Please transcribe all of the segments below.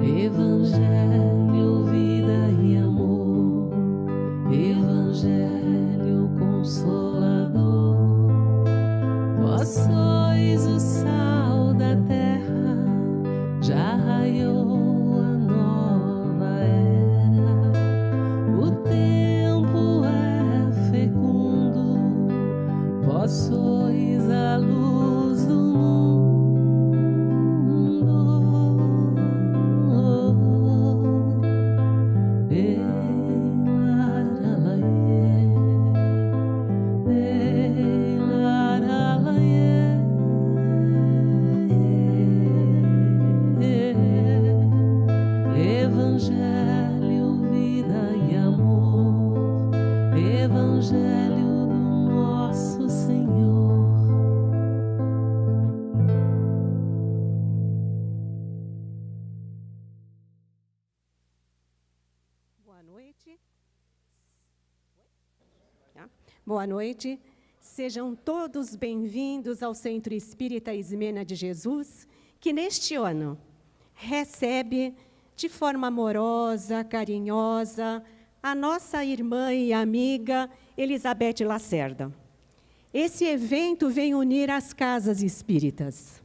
Evangelho, vida e amor, Evangelho consolador. Vós sois o sal da terra, já raiou a nova era. O tempo é fecundo, vós sois a luz do mundo. Evangelho, vida e amor, Evangelho do nosso Senhor. Boa noite. Boa noite. Sejam todos bem-vindos ao Centro Espírita Ismênia de Jesus, que neste ano recebe de forma amorosa, carinhosa, a nossa irmã e amiga Elizabeth Lacerda. Esse evento vem unir as casas espíritas.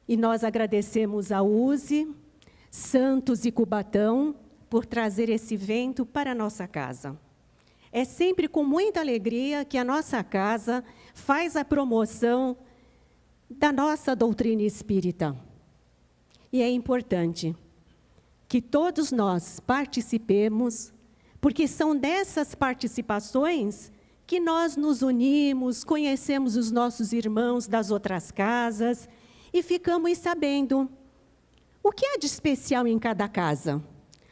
E nós agradecemos a USE, Santos e Cubatão por trazer esse evento para a nossa casa. É sempre com muita alegria que a nossa casa faz a promoção da nossa doutrina espírita. E é importante que todos nós participemos, porque são dessas participações que nós nos unimos, conhecemos os nossos irmãos das outras casas e ficamos sabendo o que há de especial em cada casa,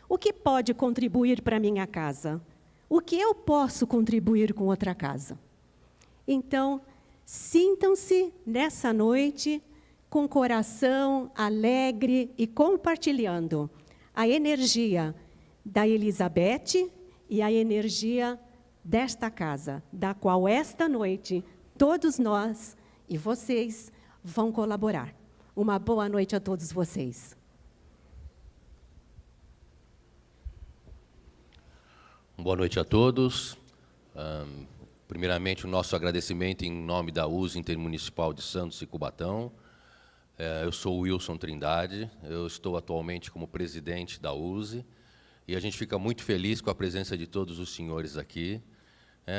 o que pode contribuir para a minha casa, o que eu posso contribuir com outra casa. Então, sintam-se nessa noite com o coração alegre e compartilhando a energia da Elizabeth e a energia desta casa, da qual esta noite todos nós e vocês vão colaborar. Uma boa noite a todos vocês. Boa noite a todos. Primeiramente, o nosso agradecimento em nome da USE Intermunicipal de Santos e Cubatão. Eu sou o Wilson Trindade, eu estou atualmente como presidente da USE, e a gente fica muito feliz com a presença de todos os senhores aqui,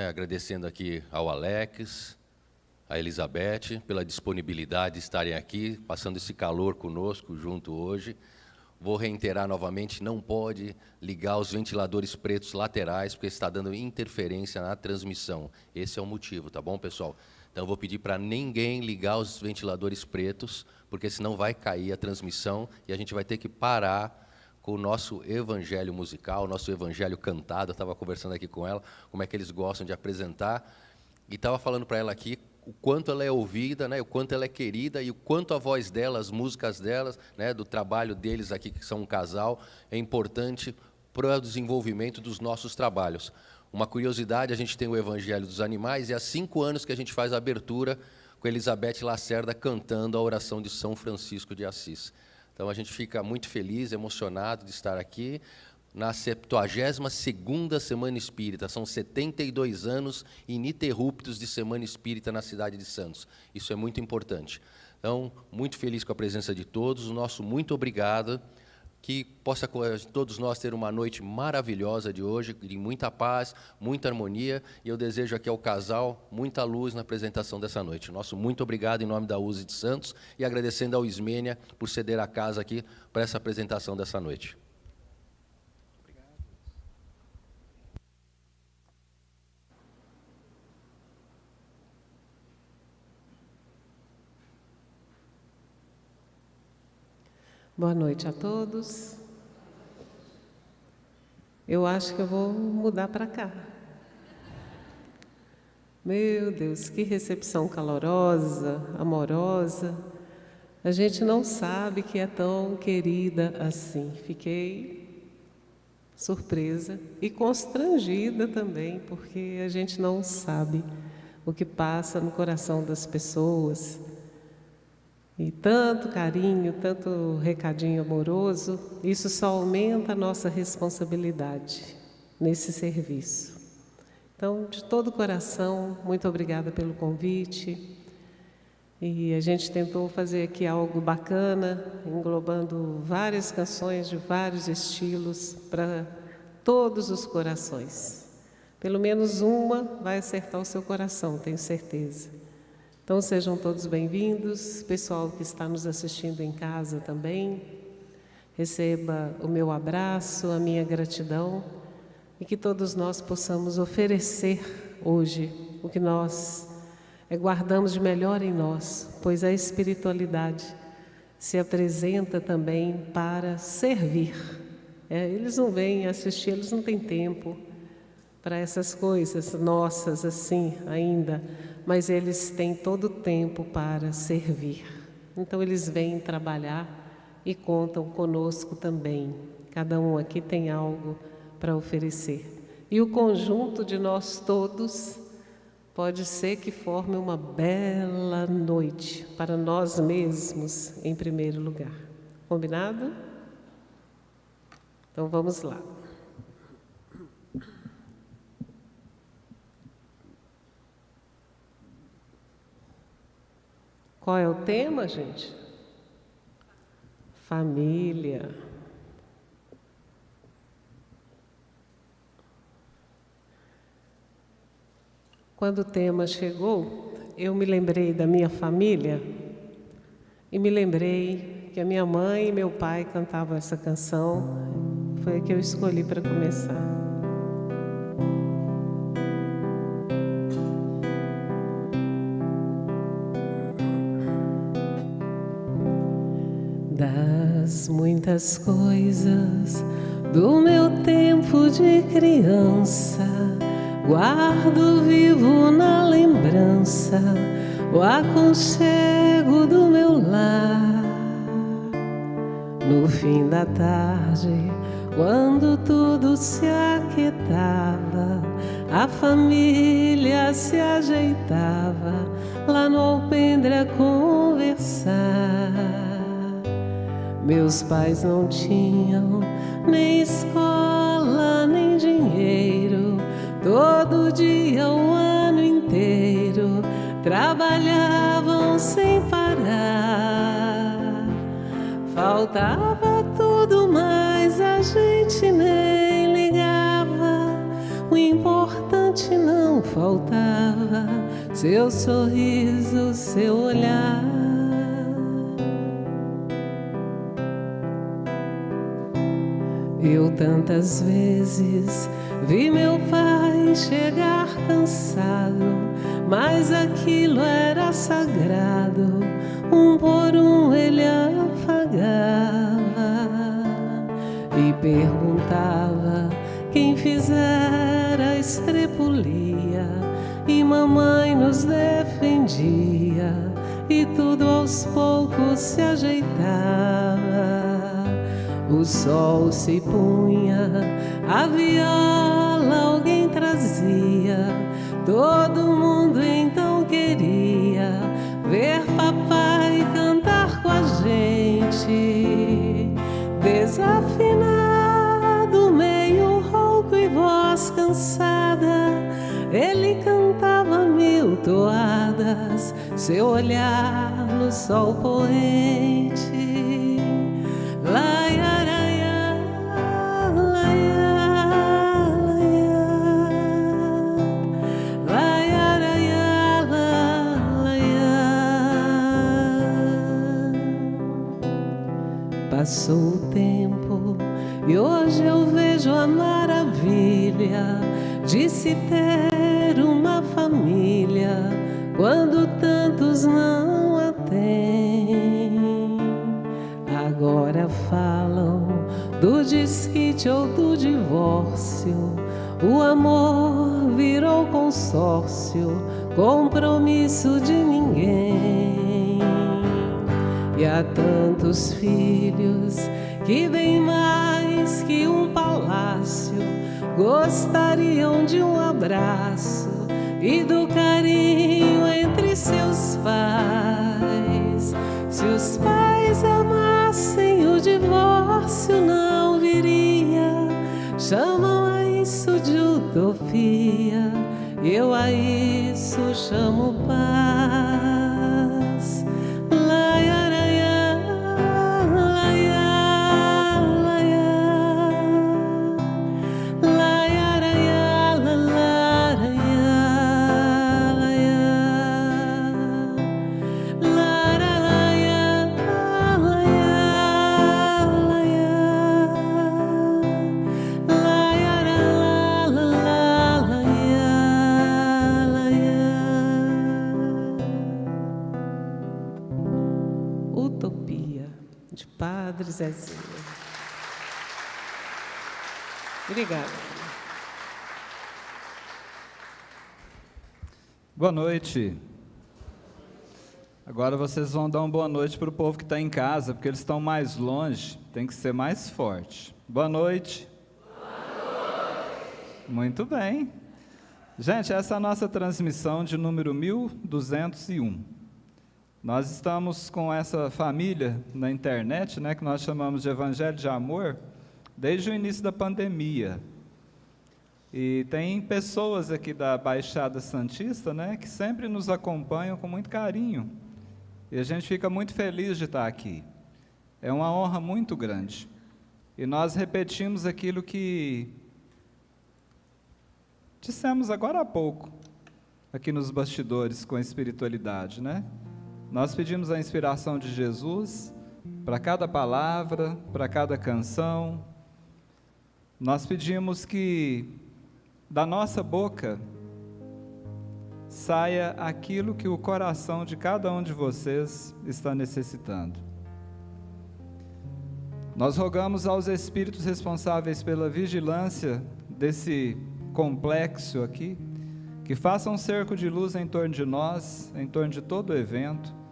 agradecendo aqui ao Alex, à Elizabeth, pela disponibilidade de estarem aqui, passando esse calor conosco junto hoje. Vou reiterar novamente, não pode ligar os ventiladores pretos laterais, porque está dando interferência na transmissão. Esse é o motivo, tá bom, pessoal? Então, eu vou pedir para ninguém ligar os ventiladores pretos, porque senão vai cair a transmissão e a gente vai ter que parar com o nosso evangelho musical, o nosso evangelho cantado. Eu estava conversando aqui com ela, como é que eles gostam de apresentar, e estava falando para ela aqui o quanto ela é ouvida, né, o quanto ela é querida e o quanto a voz dela, as músicas delas, né, do trabalho deles aqui, que são um casal, é importante para o desenvolvimento dos nossos trabalhos. Uma curiosidade, a gente tem o Evangelho dos Animais e há 5 anos que a gente faz a abertura com Elizabeth Lacerda cantando a oração de São Francisco de Assis. Então, a gente fica muito feliz, emocionado de estar aqui na 72ª Semana Espírita. São 72 anos ininterruptos de Semana Espírita na cidade de Santos. Isso é muito importante. Então, muito feliz com a presença de todos. O nosso muito obrigado. Que possa todos nós ter uma noite maravilhosa de hoje, de muita paz, muita harmonia, e eu desejo aqui ao casal muita luz na apresentação dessa noite. Nosso muito obrigado em nome da USE de Santos e agradecendo ao Ismênia por ceder a casa aqui para essa apresentação dessa noite. Boa noite a todos. Eu acho que eu vou mudar para cá. Meu Deus, que recepção calorosa, amorosa. A gente não sabe que é tão querida assim. Fiquei surpresa e constrangida também, porque a gente não sabe o que passa no coração das pessoas. E tanto carinho, tanto recadinho amoroso, isso só aumenta a nossa responsabilidade nesse serviço. Então, de todo o coração, muito obrigada pelo convite. E a gente tentou fazer aqui algo bacana, englobando várias canções de vários estilos para todos os corações. Pelo menos uma vai acertar o seu coração, tenho certeza. Então sejam todos bem-vindos, pessoal que está nos assistindo em casa também. Receba o meu abraço, a minha gratidão e que todos nós possamos oferecer hoje o que nós guardamos de melhor em nós, pois a espiritualidade se apresenta também para servir. Eles não vêm assistir, eles não têm tempo para essas coisas nossas assim ainda, mas eles têm todo o tempo para servir. Então eles vêm trabalhar e contam conosco também. Cada um aqui tem algo para oferecer. E o conjunto de nós todos pode ser que forme uma bela noite para nós mesmos, em primeiro lugar. Combinado? Então vamos lá. Qual é o tema, gente? Família. Quando o tema chegou, eu me lembrei da minha família e me lembrei que a minha mãe e meu pai cantavam essa canção. Foi a que eu escolhi para começar. Das muitas coisas do meu tempo de criança, guardo vivo na lembrança o aconchego do meu lar. No fim da tarde, quando tudo se aquietava, a família se ajeitava lá no alpendre a conversar. Meus pais não tinham nem escola, nem dinheiro. Todo dia, o ano inteiro, trabalhavam sem parar. Faltava tudo, mas a gente nem ligava. O importante não faltava, seu sorriso, seu olhar. Eu tantas vezes vi meu pai chegar cansado, mas aquilo era sagrado, um por um ele afagava e perguntava quem fizera a estrepulia, e mamãe nos defendia e tudo aos poucos se ajeitava. O sol se punha, a viola alguém trazia, todo mundo então queria ver papai cantar com a gente. Desafinado, meio rouco e voz cansada, ele cantava mil toadas, seu olhar no sol poente. Passou o tempo e hoje eu vejo a maravilha de se ter uma família quando tantos não a têm. Agora falam do desquite ou do divórcio, divórcio, o amor virou consórcio, compromisso de ninguém. E há tantos filhos que bem mais que um palácio gostariam de um abraço e do carinho entre seus pais. Se os pais amassem, o divórcio não viria. Chamam a isso de utopia, eu a isso chamo paz. Laiaraiá, laiá, laiá, laiaraiá, laiaraiá, laiá, laralaiá, laiá, Utopia, de Padre Zezinho. Obrigada. Boa noite. Agora vocês vão dar uma boa noite para o povo que está em casa, porque eles estão mais longe, tem que ser mais forte. Boa noite. Boa noite. Muito bem. Gente, essa é a nossa transmissão de número 1201. Nós estamos com essa família na internet, né, que nós chamamos de Evangelho de Amor, desde o início da pandemia. E tem pessoas aqui da Baixada Santista, né, que sempre nos acompanham com muito carinho. E a gente fica muito feliz de estar aqui. É uma honra muito grande. E nós repetimos aquilo que dissemos agora há pouco, aqui nos bastidores com a espiritualidade, né? Nós pedimos a inspiração de Jesus para cada palavra, para cada canção. Nós pedimos que da nossa boca saia aquilo que o coração de cada um de vocês está necessitando. Nós rogamos aos espíritos responsáveis pela vigilância desse complexo aqui, que façam um cerco de luz em torno de nós, em torno de todo o evento,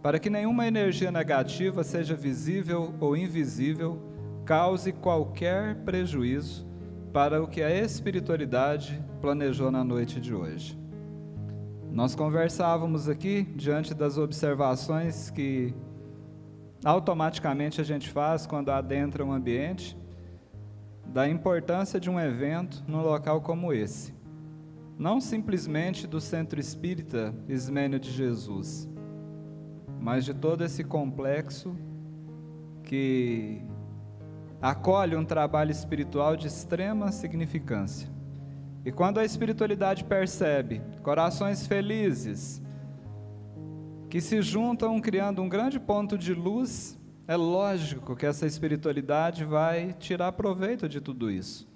para que nenhuma energia negativa, seja visível ou invisível, cause qualquer prejuízo para o que a espiritualidade planejou na noite de hoje. Nós conversávamos aqui, diante das observações que automaticamente a gente faz quando adentra um ambiente, da importância de um evento num local como esse. Não simplesmente do Centro Espírita Ismênio de Jesus, mas de todo esse complexo que acolhe um trabalho espiritual de extrema significância. E quando a espiritualidade percebe corações felizes, que se juntam criando um grande ponto de luz, é lógico que essa espiritualidade vai tirar proveito de tudo isso.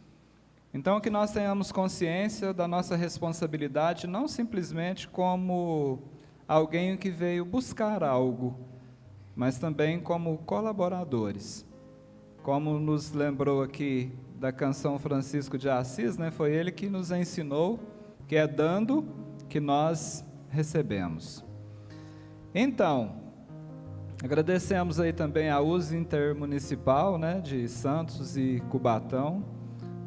Então, que nós tenhamos consciência da nossa responsabilidade, não simplesmente como alguém que veio buscar algo, mas também como colaboradores. Como nos lembrou aqui da canção Francisco de Assis, né? Foi ele que nos ensinou que é dando que nós recebemos. Então, agradecemos aí também a USE Intermunicipal, né, de Santos e Cubatão.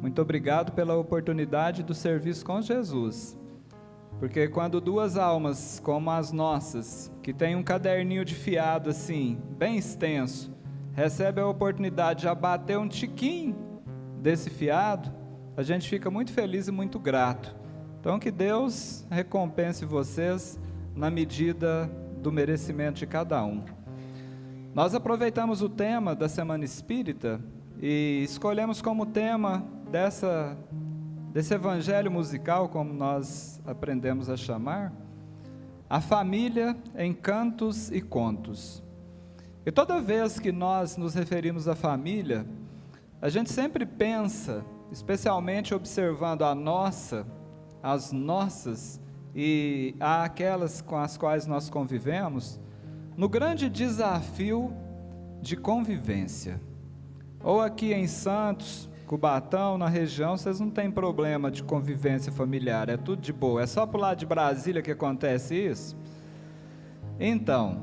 Muito obrigado pela oportunidade do serviço com Jesus. Porque quando duas almas como as nossas, que tem um caderninho de fiado assim, bem extenso, recebem a oportunidade de abater um tiquinho desse fiado, a gente fica muito feliz e muito grato. Então que Deus recompense vocês na medida do merecimento de cada um. Nós aproveitamos o tema da Semana Espírita e escolhemos como tema desse evangelho musical, como nós aprendemos a chamar, a família em cantos e contos. E toda vez que nós nos referimos à família, a gente sempre pensa, especialmente observando as nossas e aquelas com as quais nós convivemos, no grande desafio de convivência. Ou aqui em Santos, Cubatão, na região, vocês não têm problema de convivência familiar, é tudo de boa. É só pro lado de Brasília que acontece isso? Então,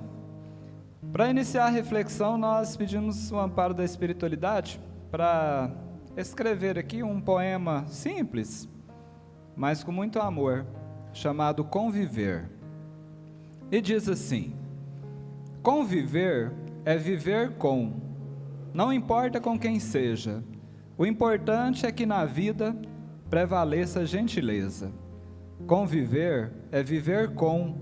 para iniciar a reflexão, nós pedimos o amparo da espiritualidade para escrever aqui um poema simples, mas com muito amor, chamado Conviver. E diz assim: conviver é viver com, não importa com quem seja, o importante é que na vida prevaleça a gentileza. Conviver é viver com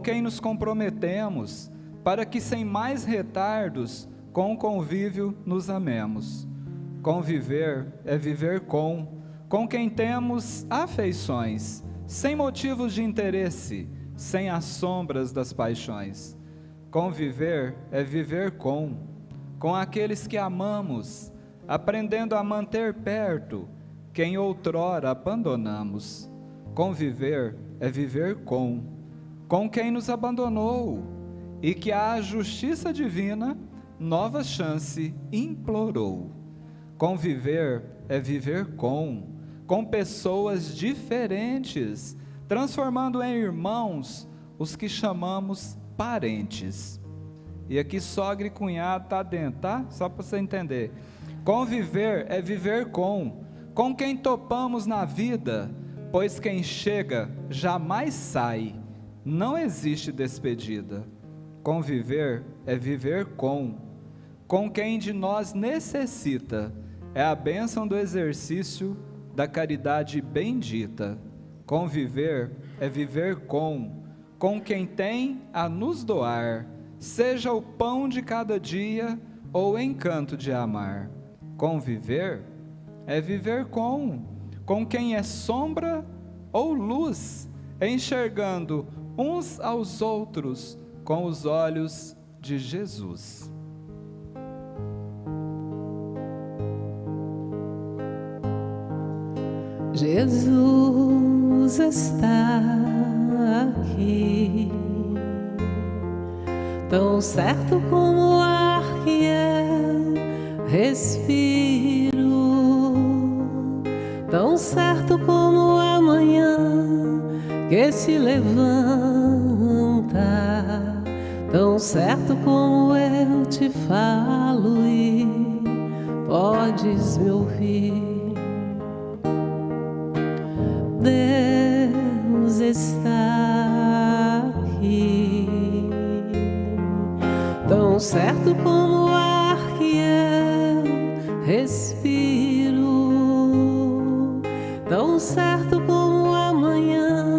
quem nos comprometemos, para que sem mais retardos, com o convívio nos amemos. Conviver é viver com quem temos afeições, sem motivos de interesse, sem as sombras das paixões. Conviver é viver com aqueles que amamos, aprendendo a manter perto quem outrora abandonamos. Conviver é viver com quem nos abandonou e que a justiça divina nova chance implorou. Conviver é viver com pessoas diferentes, transformando em irmãos os que chamamos parentes. E aqui sogra e cunhado está dentro, tá? Só para você entender. Conviver é viver com quem topamos na vida, pois quem chega jamais sai, não existe despedida. Conviver é viver com quem de nós necessita, é a bênção do exercício da caridade bendita. Conviver é viver com quem tem a nos doar, seja o pão de cada dia ou o encanto de amar. Conviver é viver com quem é sombra ou luz, enxergando uns aos outros com os olhos de Jesus. Jesus está aqui, tão certo como o ar que eu respiro, tão certo como a manhã que se levanta, tão certo como eu te falo e podes me ouvir. Deus está aqui, tão certo como o ar que eu respiro, tão certo como a manhã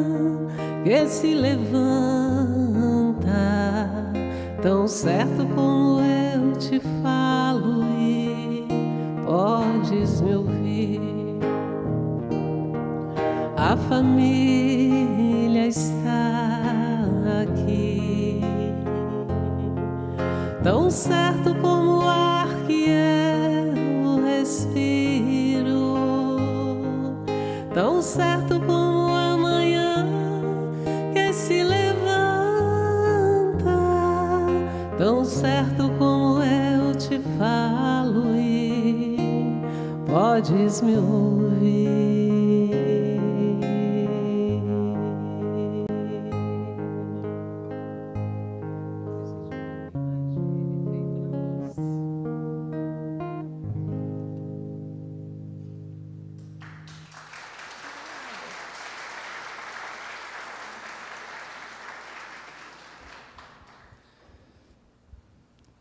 que se levanta, tão certo como eu te falo e podes me ouvir. A família está aqui, tão certo como o ar que eu respiro, tão certo como a manhã que se levanta, tão certo como eu te falo e podes me ouvir.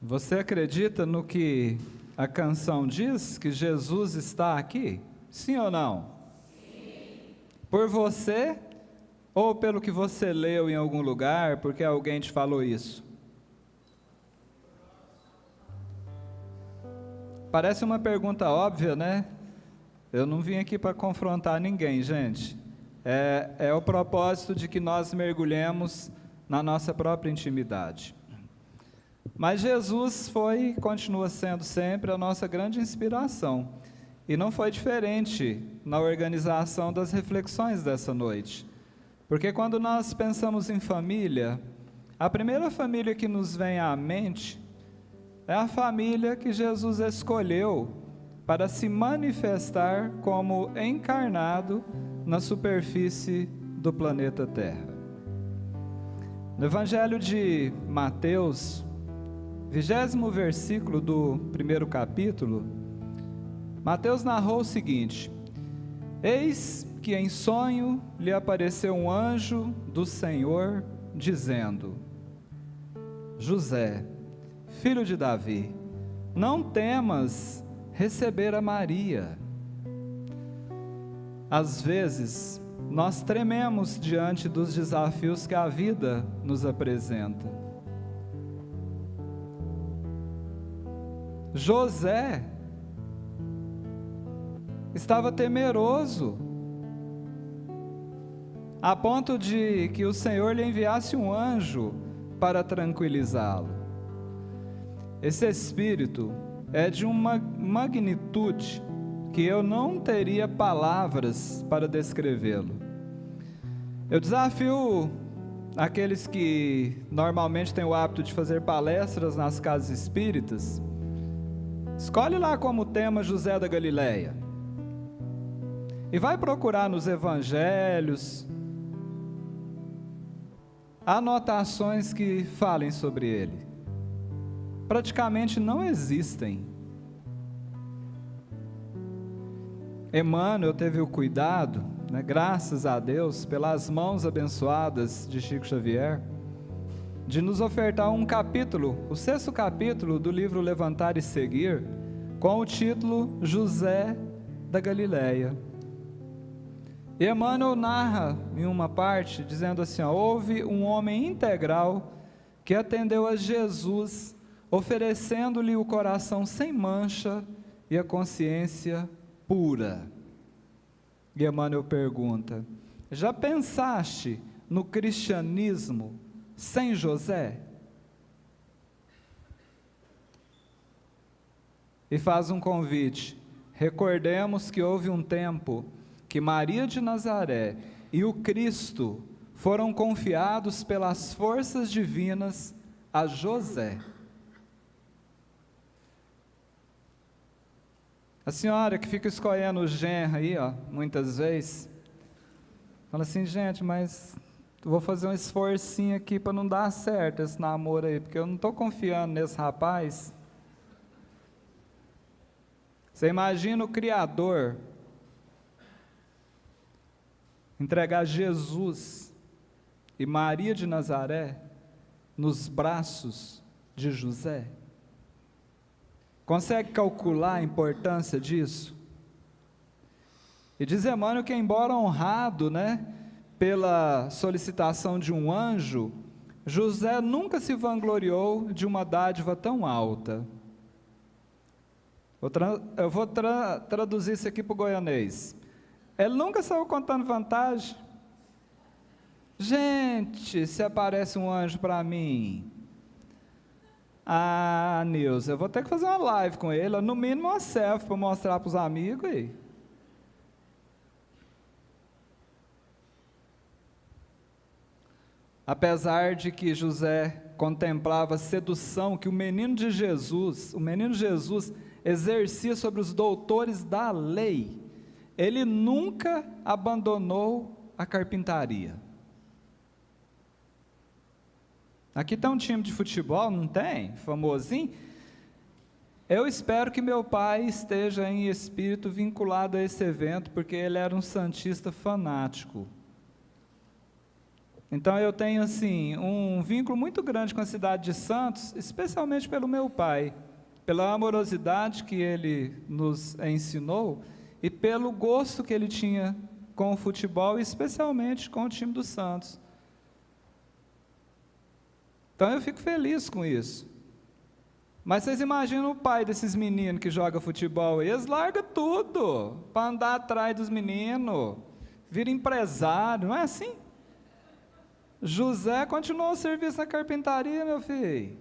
Você acredita no que a canção diz, que Jesus está aqui? Sim ou não? Sim. Por você ou pelo que você leu em algum lugar, porque alguém te falou isso? Parece uma pergunta óbvia, né? Eu não vim aqui para confrontar ninguém, gente. É o propósito de que nós mergulhemos na nossa própria intimidade. Mas Jesus foi e continua sendo sempre a nossa grande inspiração. E não foi diferente na organização das reflexões dessa noite. Porque quando nós pensamos em família, a primeira família que nos vem à mente é a família que Jesus escolheu para se manifestar como encarnado na superfície do planeta Terra. No Evangelho de Mateus, 20º versículo do 1º capítulo, Mateus narrou o seguinte: eis que em sonho lhe apareceu um anjo do Senhor, dizendo: José, filho de Davi, não temas receber a Maria. Às vezes, nós trememos diante dos desafios que a vida nos apresenta. José estava temeroso, a ponto de que o Senhor lhe enviasse um anjo para tranquilizá-lo. Esse espírito é de uma magnitude que eu não teria palavras para descrevê-lo. Eu desafio aqueles que normalmente têm o hábito de fazer palestras nas casas espíritas, escolhe lá como tema José da Galileia e vai procurar nos evangelhos anotações que falem sobre ele. Praticamente não existem. Emmanuel teve o cuidado, graças a Deus, pelas mãos abençoadas de Chico Xavier, de nos ofertar um capítulo, o 6º capítulo do livro Levantar e Seguir, com o título José da Galileia. E Emmanuel narra em uma parte, dizendo assim: houve um homem integral que atendeu a Jesus, oferecendo-lhe o coração sem mancha e a consciência pura. E Emmanuel pergunta: já pensaste no cristianismo sem José? E faz um convite: recordemos que houve um tempo que Maria de Nazaré e o Cristo foram confiados pelas forças divinas a José. A senhora que fica escolhendo o genro aí, muitas vezes, fala assim: gente, mas vou fazer um esforcinho aqui para não dar certo esse namoro aí, porque eu não estou confiando nesse rapaz. Você imagina o Criador entregar Jesus e Maria de Nazaré nos braços de José? Consegue calcular a importância disso? E diz Emmanuel que, embora honrado, pela solicitação de um anjo, José nunca se vangloriou de uma dádiva tão alta. Eu vou traduzir isso aqui para o goianês. Ele nunca saiu contando vantagem. Gente, se aparece um anjo para mim, Nilza, eu vou ter que fazer uma live com ele, no mínimo uma selfie para mostrar para os amigos aí. Apesar de que José contemplava a sedução que o menino Jesus exercia sobre os doutores da lei, ele nunca abandonou a carpintaria. Aqui está um time de futebol, não tem? Famosinho. Eu espero que meu pai esteja em espírito vinculado a esse evento, porque ele era um santista fanático. Então eu tenho assim um vínculo muito grande com a cidade de Santos, especialmente pelo meu pai, pela amorosidade que ele nos ensinou e pelo gosto que ele tinha com o futebol, especialmente com o time do Santos. Então eu fico feliz com isso. Mas vocês imaginam o pai desses meninos que jogam futebol, eles largam tudo para andar atrás dos meninos, vira empresário, não é assim? José continuou o serviço na carpintaria, meu filho.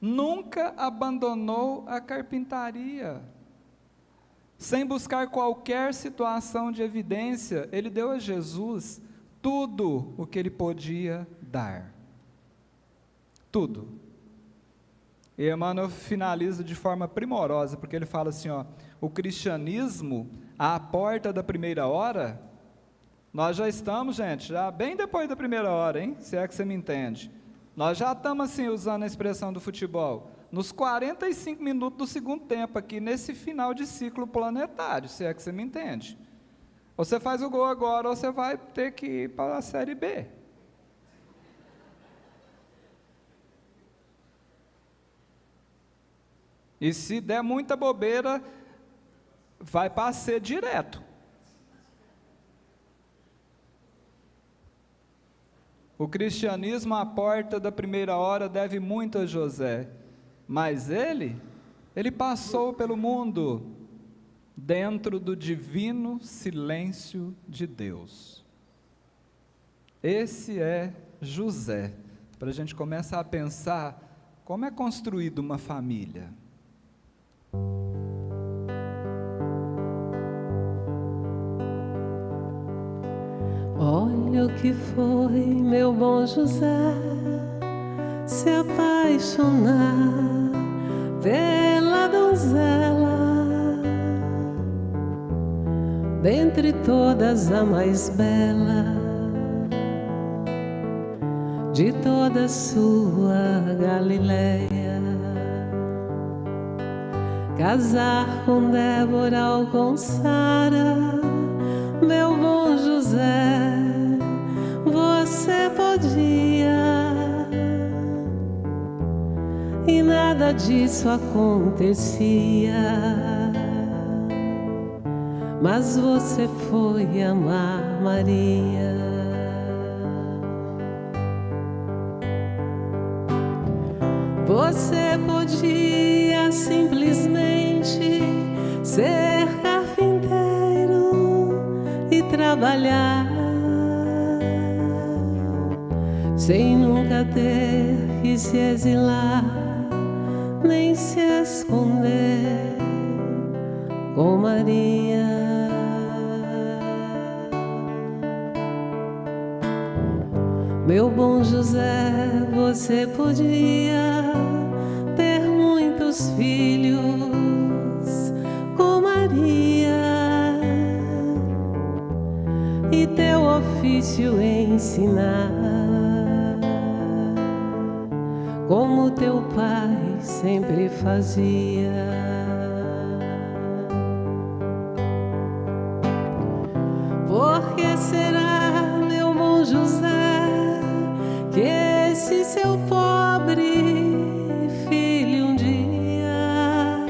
Nunca abandonou a carpintaria. Sem buscar qualquer situação de evidência, ele deu a Jesus tudo o que ele podia dar. Tudo. E Emmanuel finaliza de forma primorosa, porque ele fala assim, ó, o cristianismo, à porta da primeira hora, nós já estamos, gente, já bem depois da primeira hora, hein? Se é que você me entende. Nós já estamos, assim, usando a expressão do futebol, nos 45 minutos do segundo tempo, aqui nesse final de ciclo planetário, se é que você me entende. Ou você faz o gol agora, ou você vai ter que ir para a Série B. E se der muita bobeira, vai para C direto. O cristianismo à porta da primeira hora deve muito a José, mas ele passou pelo mundo dentro do divino silêncio de Deus. Esse é José, para a gente começar a pensar como é construída uma família. Olha o que foi meu bom José se apaixonar pela donzela, dentre todas a mais bela de toda sua Galileia. Casar com Débora ou com Sara, meu bom José, você podia, e nada disso acontecia, mas você foi amar Maria. Você podia simplesmente ser carpinteiro e trabalhar, sem nunca ter que se exilar, nem se esconder com Maria. Meu bom José, você podia ter muitos filhos com Maria e teu ofício ensinar, como teu pai sempre fazia. Por que será, meu bom José, que esse seu pobre filho um dia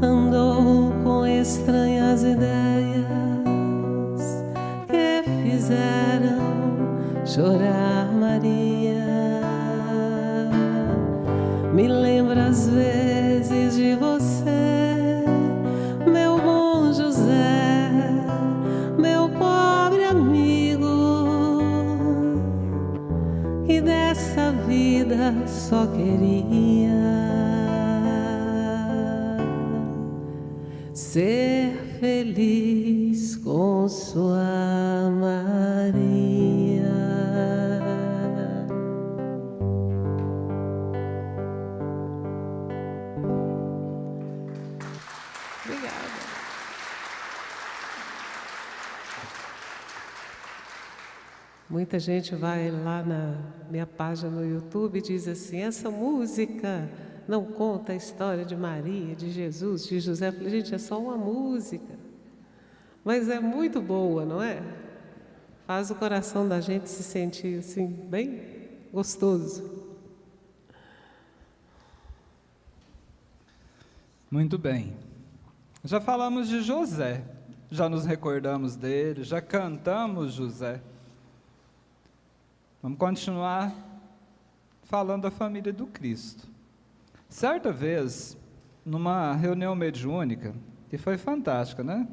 andou com estranhas ideias que fizeram chorar Maria? Me lembra às vezes de você, meu bom José, meu pobre amigo, que dessa vida só queria ser feliz com sua Maria. Obrigada. Muita gente vai lá na minha página no YouTube e diz assim: essa música não conta a história de Maria, de Jesus, de José. Eu falei, gente, é só uma música, mas é muito boa, não é? Faz o coração da gente se sentir assim, bem gostoso. Muito bem. Já falamos de José, já nos recordamos dele, já cantamos José. Vamos continuar falando da família do Cristo. Certa vez, numa reunião mediúnica, que foi fantástica, né?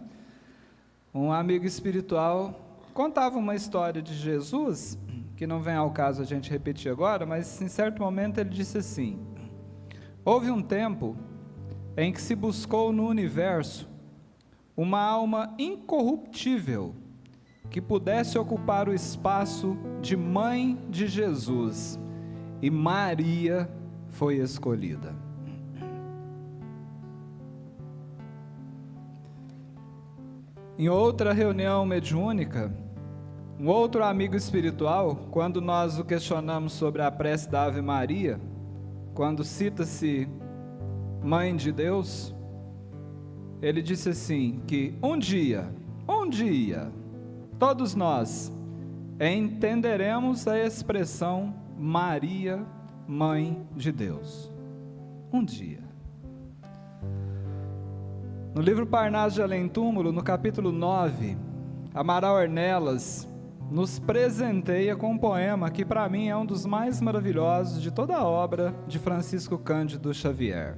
Um amigo espiritual contava uma história de Jesus, que não vem ao caso a gente repetir agora, mas em certo momento ele disse assim: houve um tempo em que se buscou no universo uma alma incorruptível que pudesse ocupar o espaço de mãe de Jesus, e Maria foi escolhida. Em outra reunião mediúnica, um outro amigo espiritual, quando nós o questionamos sobre a prece da Ave Maria, quando cita-se Mãe de Deus, ele disse assim, que um dia, todos nós entenderemos a expressão Maria, Mãe de Deus. Um dia. No livro Parnaso de Além Túmulo, no capítulo 9, Amaral Ornelas nos presenteia com um poema que para mim é um dos mais maravilhosos de toda a obra de Francisco Cândido Xavier.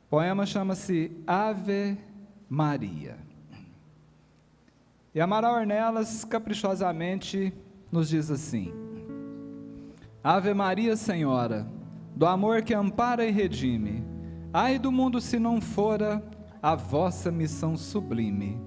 O poema chama-se Ave Maria. E Amaral Ornelas caprichosamente nos diz assim: Ave Maria, Senhora, do amor que ampara e redime, ai do mundo se não fora a vossa missão sublime.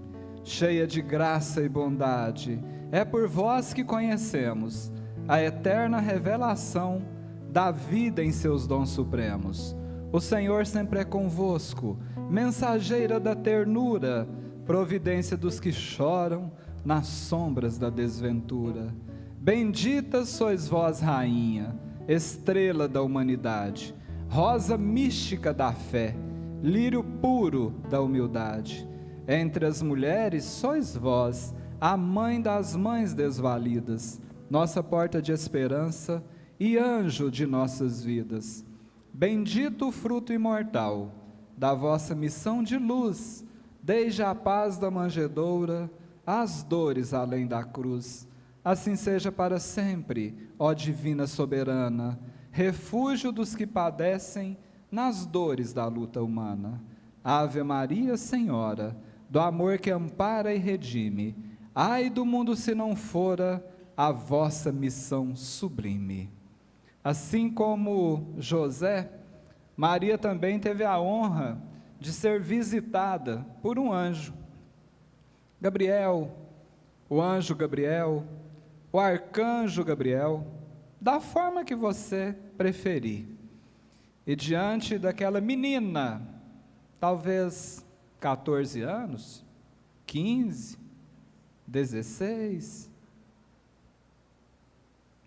Cheia de graça e bondade, é por vós que conhecemos a eterna revelação da vida em seus dons supremos. O Senhor sempre é convosco, mensageira da ternura, providência dos que choram nas sombras da desventura. Bendita sois vós, Rainha, estrela da humanidade, rosa mística da fé, lírio puro da humildade. Entre as mulheres sois vós, a mãe das mães desvalidas, nossa porta de esperança e anjo de nossas vidas. Bendito o fruto imortal da vossa missão de luz, desde a paz da manjedoura às dores além da cruz. Assim seja para sempre, ó divina soberana, refúgio dos que padecem nas dores da luta humana. Ave Maria, Senhora, do amor que ampara e redime, ai do mundo se não fora a vossa missão sublime. Assim como José, Maria também teve a honra de ser visitada por um anjo. Gabriel, o anjo Gabriel, o arcanjo Gabriel, da forma que você preferir. E diante daquela menina, talvez 14 anos, 15, 16,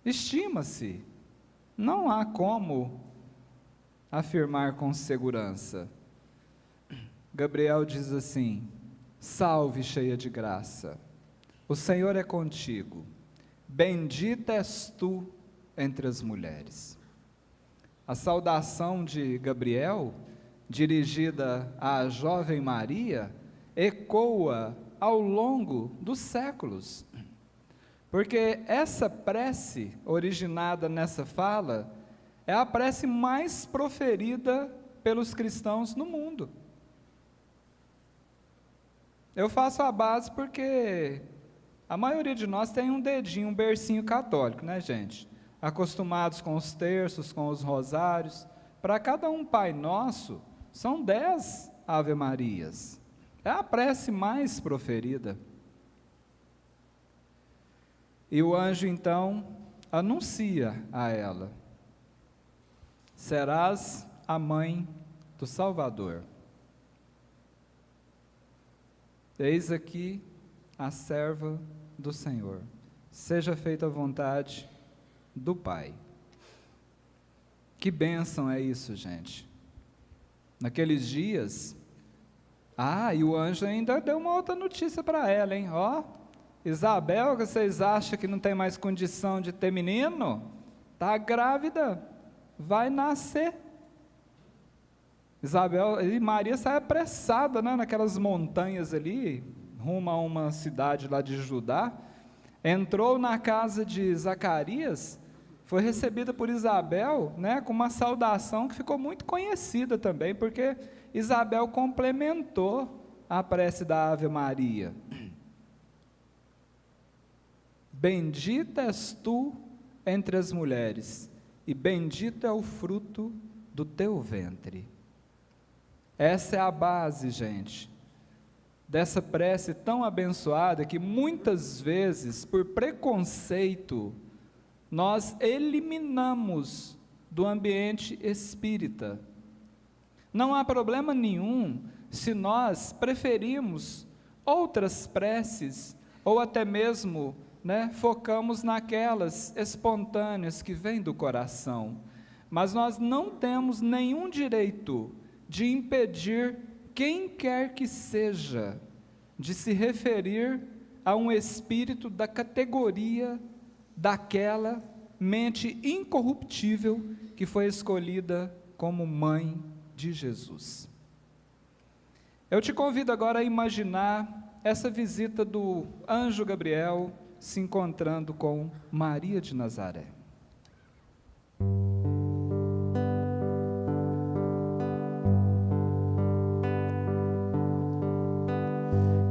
estima-se, não há como afirmar com segurança. Gabriel diz assim: salve, cheia de graça, o Senhor é contigo, bendita és tu entre as mulheres. A saudação de Gabriel, dirigida à jovem Maria, ecoa ao longo dos séculos, porque essa prece originada nessa fala é a prece mais proferida pelos cristãos no mundo. Eu faço a base porque a maioria de nós tem um dedinho, um bercinho católico, né, gente? Acostumados com os terços, com os rosários. Para cada um Pai Nosso, são 10 Ave Marias. É a prece mais proferida. E o anjo, então, anuncia a ela: serás a mãe do Salvador. Eis aqui a serva do Senhor. Seja feita a vontade do Pai. Que bênção é isso, gente. Naqueles dias, e o anjo ainda deu uma outra notícia para ela, hein? Isabel, que vocês acham que não tem mais condição de ter menino? Está grávida, vai nascer. Isabel e Maria saem apressada, né, naquelas montanhas ali, rumo a uma cidade lá de Judá. Entrou na casa de Zacarias, foi recebida por Isabel, né, com uma saudação que ficou muito conhecida também, porque Isabel complementou a prece da Ave Maria. Bendita és tu entre as mulheres, e bendito é o fruto do teu ventre. Essa é a base, gente, dessa prece tão abençoada que muitas vezes, por preconceito, nós eliminamos do ambiente espírita. Não há problema nenhum se nós preferimos outras preces, ou até mesmo, focamos naquelas espontâneas que vêm do coração. Mas nós não temos nenhum direito de impedir quem quer que seja de se referir a um espírito da categoria daquela mente incorruptível que foi escolhida como mãe de Jesus. Eu te convido agora a imaginar essa visita do anjo Gabriel se encontrando com Maria de Nazaré.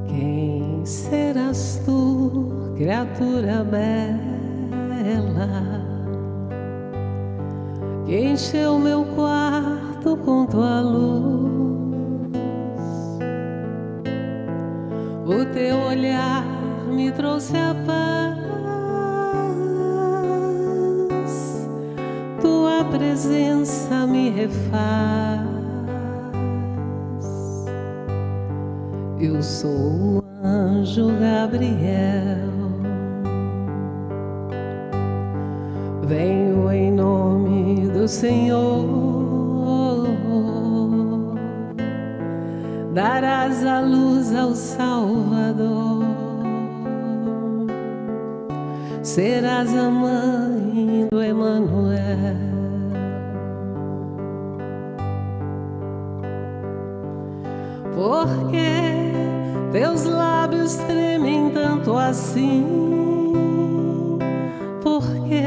Quem serás tu, criatura bela, que encheu meu quarto com tua luz? O teu olhar me trouxe a paz, tua presença me refaz. Eu sou o anjo Gabriel, venho em nome do Senhor. Darás a luz ao Salvador, serás a mãe do Emanuel. Porque teus lábios tremem tanto assim? Porque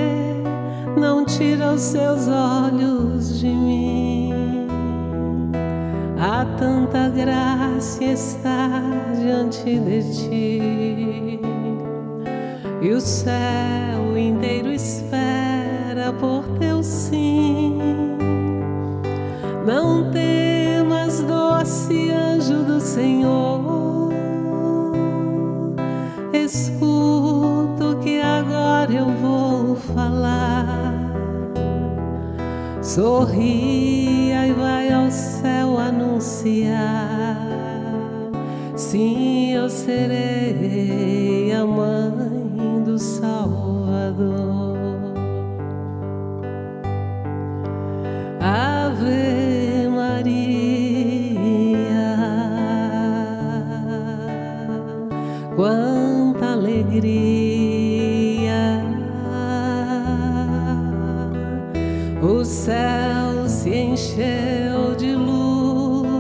não tira os seus olhos de mim? Há tanta graça está diante de ti, e o céu inteiro espera por teu sim. Não temas, doce anjo do Senhor, escuta o que agora eu vou falar. Sorria e vai ao céu anunciar, sim, eu serei a mãe do Salvador. Ave Maria, quanta alegria, o céu se encheu de luz,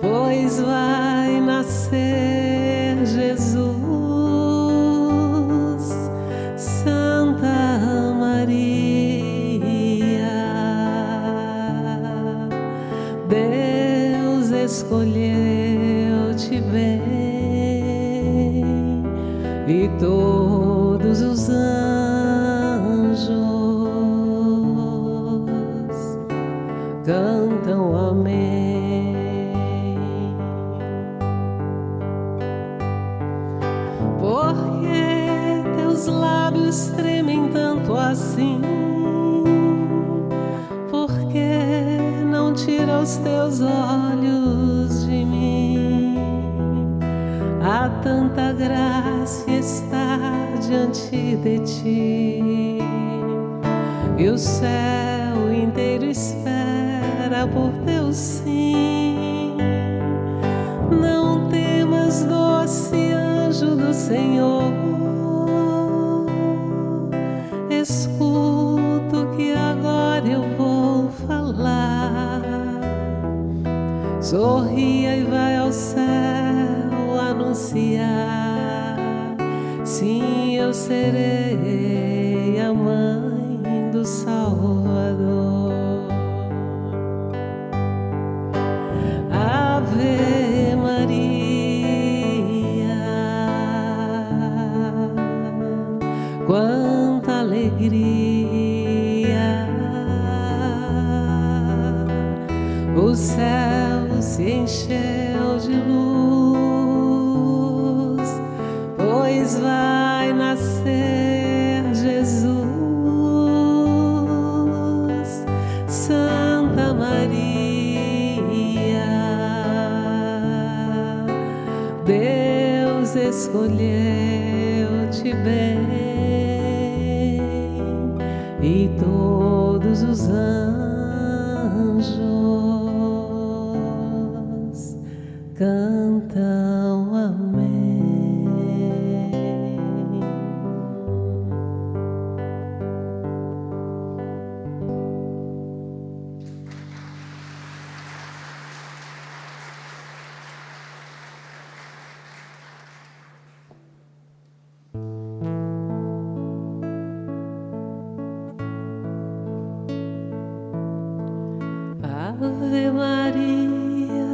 pois vai nascer Jesus. Santa Maria, Deus escolheu-te bem, e todos os anjos cantam amém. Porque teus lábios tremem tanto assim? Porque não tira os teus olhos de mim? Há tanta graça está diante de ti, e o céu inteiro espera por teu sim. Não temas, doce anjo do Senhor, escuta o que agora eu vou falar. Sorria e vai ao céu anunciar, sim, eu serei a mãe do Salvador. Ave Maria, quanta alegria, o céu se encheu de luz, pois vai nascer Jesus. Deus escolheu-te bem e todos os anjos cantam amém. Ave Maria,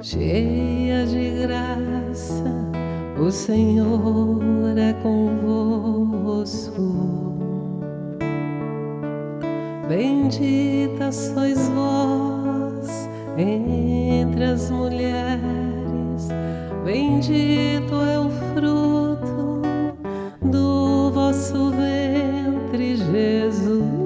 cheia de graça, o Senhor é convosco. Bendita sois vós entre as mulheres, bendito é o fruto do vosso ventre, Jesus.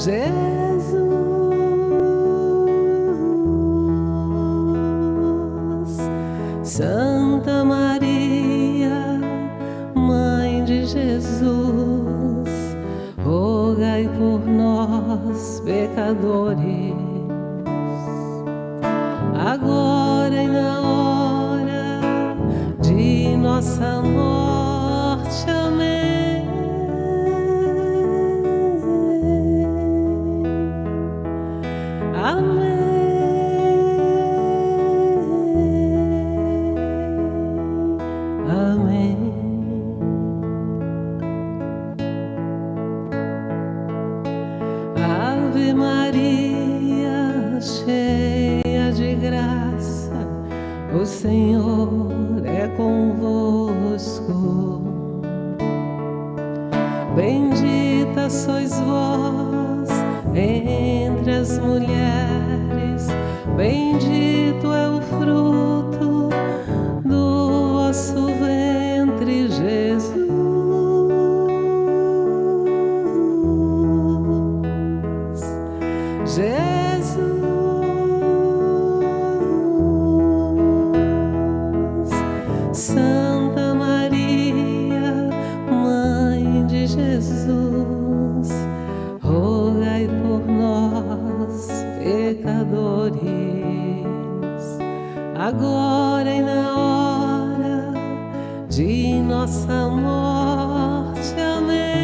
Jesus, Santa Maria, Mãe de Jesus, rogai por nós, pecadores, agora e na hora de nossa morte. Amém. Ave Maria, cheia de graça, o Senhor é convosco. Bendita sois vós entre as mulheres, bendito é o fruto do vosso ventre, Jesus. Jesus, Santa Maria, Mãe de Jesus, rogai por nós, pecadores, agora e na hora de nossa morte. Amém.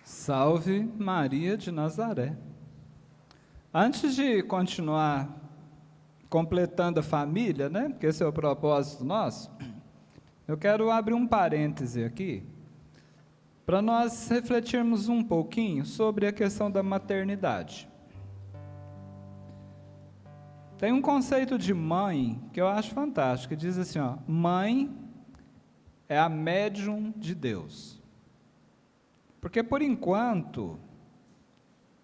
Salve Maria de Nazaré. Antes de continuar completando a família, né? Porque esse é o propósito nosso, eu quero abrir um parêntese aqui, para nós refletirmos um pouquinho sobre a questão da maternidade. Tem um conceito de mãe que eu acho fantástico, que diz assim, ó, mãe é a médium de Deus. Porque, por enquanto,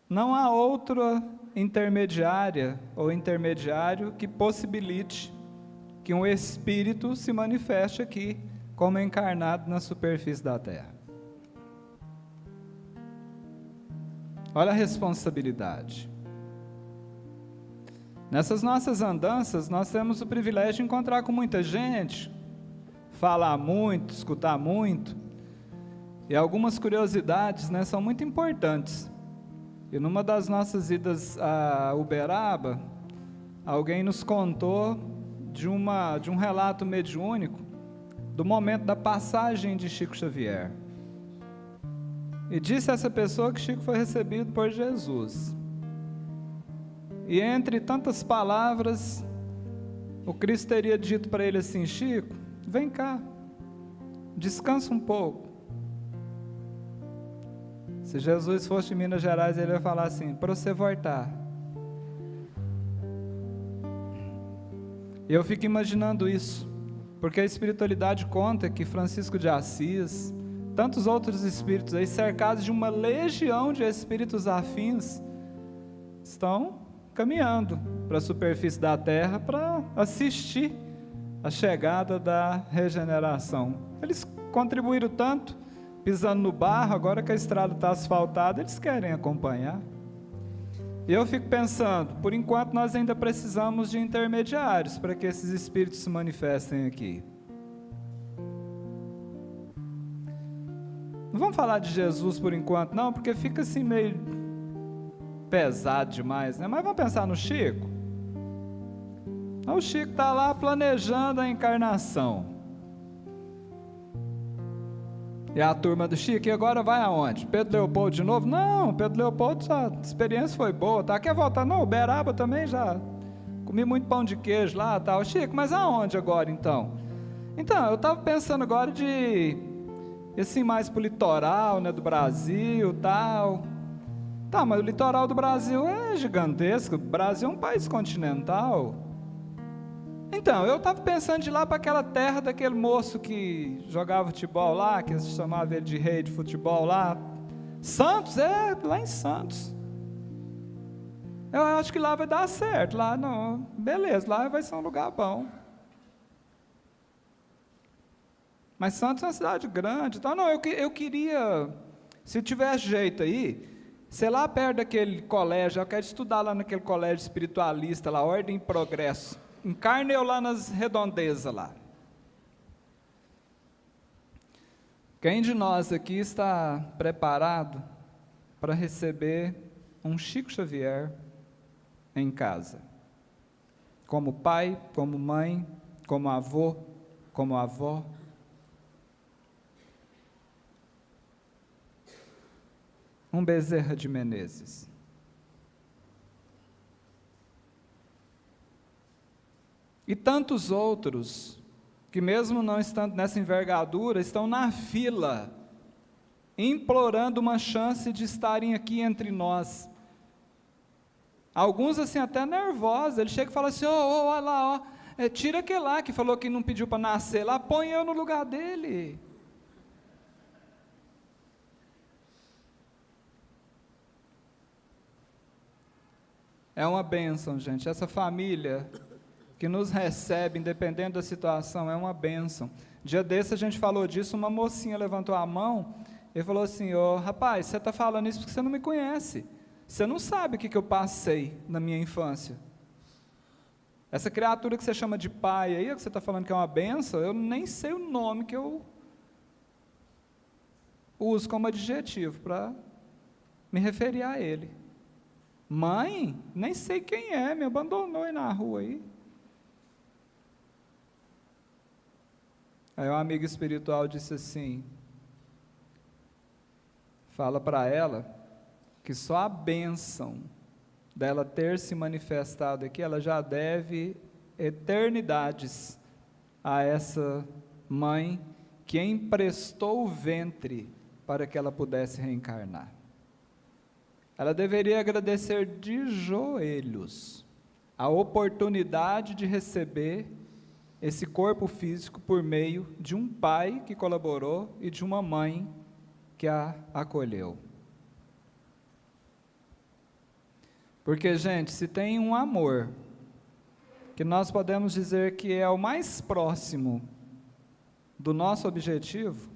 não há outra intermediária ou intermediário que possibilite que um espírito se manifeste aqui como encarnado na superfície da Terra. Olha a responsabilidade. Nessas nossas andanças, nós temos o privilégio de encontrar com muita gente, falar muito, escutar muito. E algumas curiosidades, né, são muito importantes. E numa das nossas idas a Uberaba, alguém nos contou de um relato mediúnico do momento da passagem de Chico Xavier. E disse essa pessoa que Chico foi recebido por Jesus. E entre tantas palavras, o Cristo teria dito para ele assim, Chico, vem cá, descansa um pouco. Se Jesus fosse de Minas Gerais, ele ia falar assim, para você voltar. E eu fico imaginando isso. Porque a espiritualidade conta que Francisco de Assis, tantos outros espíritos aí, cercados de uma legião de espíritos afins, estão caminhando para a superfície da Terra para assistir a chegada da regeneração. Eles contribuíram tanto, pisando no barro, agora que a estrada está asfaltada, eles querem acompanhar. E eu fico pensando, por enquanto nós ainda precisamos de intermediários para que esses espíritos se manifestem aqui. Não vamos falar de Jesus por enquanto não, porque fica assim meio pesado demais, né? Mas vamos pensar no Chico. O Chico está lá planejando a encarnação. E a turma do Chico, e agora vai aonde? Pedro Leopoldo de novo? Não, Pedro Leopoldo, a experiência foi boa, tá? Quer voltar? Não, Uberaba também já comi muito pão de queijo lá, tal. Chico, mas aonde agora então? Então, eu estava pensando agora de ir assim mais pro litoral, né, do Brasil, tal. Tá, mas o litoral do Brasil é gigantesco, o Brasil é um país continental. Então, eu estava pensando de ir lá para aquela terra daquele moço que jogava futebol lá, que se chamava ele de rei de futebol lá. Santos, lá em Santos. Eu acho que lá vai dar certo, lá não, beleza, lá vai ser um lugar bom. Mas Santos é uma cidade grande, então não, eu queria, se tivesse jeito aí, sei lá perto daquele colégio, eu quero estudar lá naquele colégio espiritualista lá, Ordem e Progresso. Encarne eu lá nas redondezas lá. Quem de nós aqui está preparado para receber um Chico Xavier em casa? Como pai, como mãe, como avô, como avó? Um Bezerra de Menezes. E tantos outros, que mesmo não estando nessa envergadura, estão na fila, implorando uma chance de estarem aqui entre nós. Alguns assim até nervosos, ele chega e fala assim, olha lá, tira aquele lá que falou que não pediu para nascer lá, põe eu no lugar dele. É uma bênção, gente, essa família que nos recebe, independente da situação, é uma bênção. Dia desse a gente falou disso, uma mocinha levantou a mão e falou assim, rapaz, você está falando isso porque você não me conhece, você não sabe o que eu passei na minha infância. Essa criatura que você chama de pai aí, que você está falando que é uma bênção, eu nem sei o nome que eu uso como adjetivo para me referir a ele. Mãe, nem sei quem é, me abandonou aí na rua aí. Aí um amigo espiritual disse assim, fala para ela que só a bênção dela ter se manifestado aqui, ela já deve eternidades a essa mãe que emprestou o ventre para que ela pudesse reencarnar. Ela deveria agradecer de joelhos a oportunidade de receber esse corpo físico por meio de um pai que colaborou e de uma mãe que a acolheu. Porque, gente, se tem um amor que nós podemos dizer que é o mais próximo do nosso objetivo,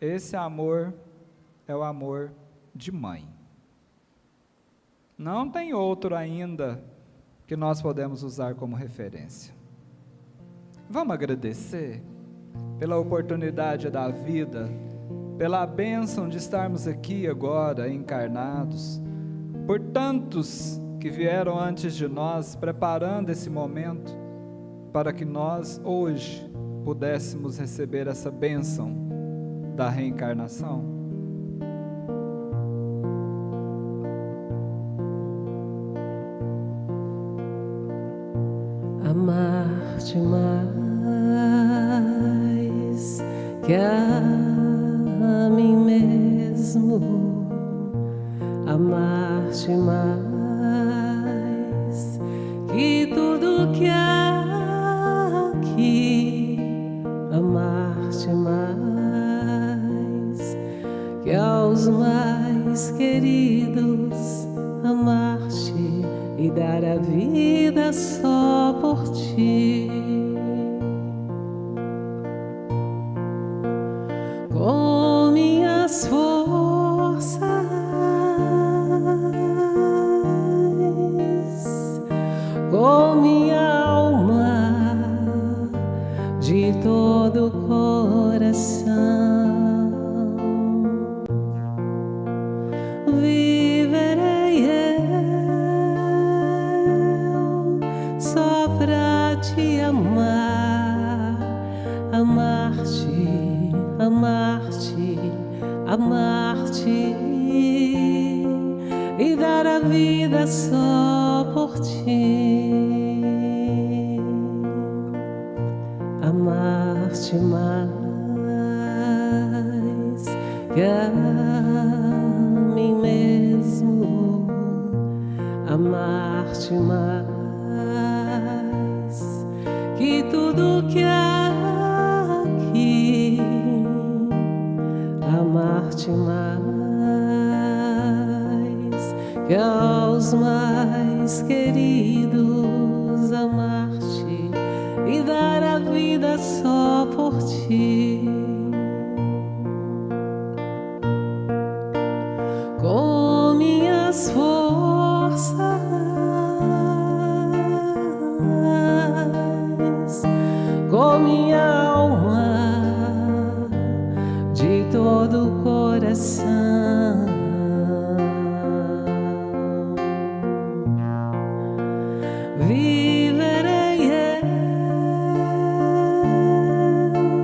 esse amor é o amor de mãe. Não tem outro ainda que nós podemos usar como referência. Vamos agradecer pela oportunidade da vida, pela bênção de estarmos aqui agora encarnados, por tantos que vieram antes de nós, preparando esse momento, para que nós hoje pudéssemos receber essa bênção da reencarnação. Amar-te mais que a mim mesmo, amar-te mais que tudo que há aqui, mais queridos, amar-te e dar a vida só por ti. Com minhas forças, com minha alma, de todo o coração, viverei eu só pra te amar, amar-te, amar-te, amar-te e dar a vida só por ti. Amar-te mais que a mim mesmo, amar-te mais que tudo que há aqui, amar-te mais que aos mais queridos, amar-te e dar a vida só por ti. Com minhas forças, com minha alma, de todo o coração, viverei eu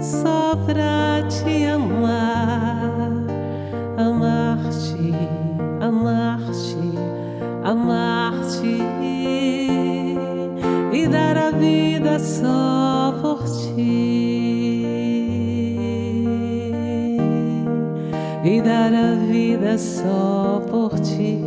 só pra te amar, amar-te, amar-te, amar-te e dar a vida só por ti, e dar a vida só por ti.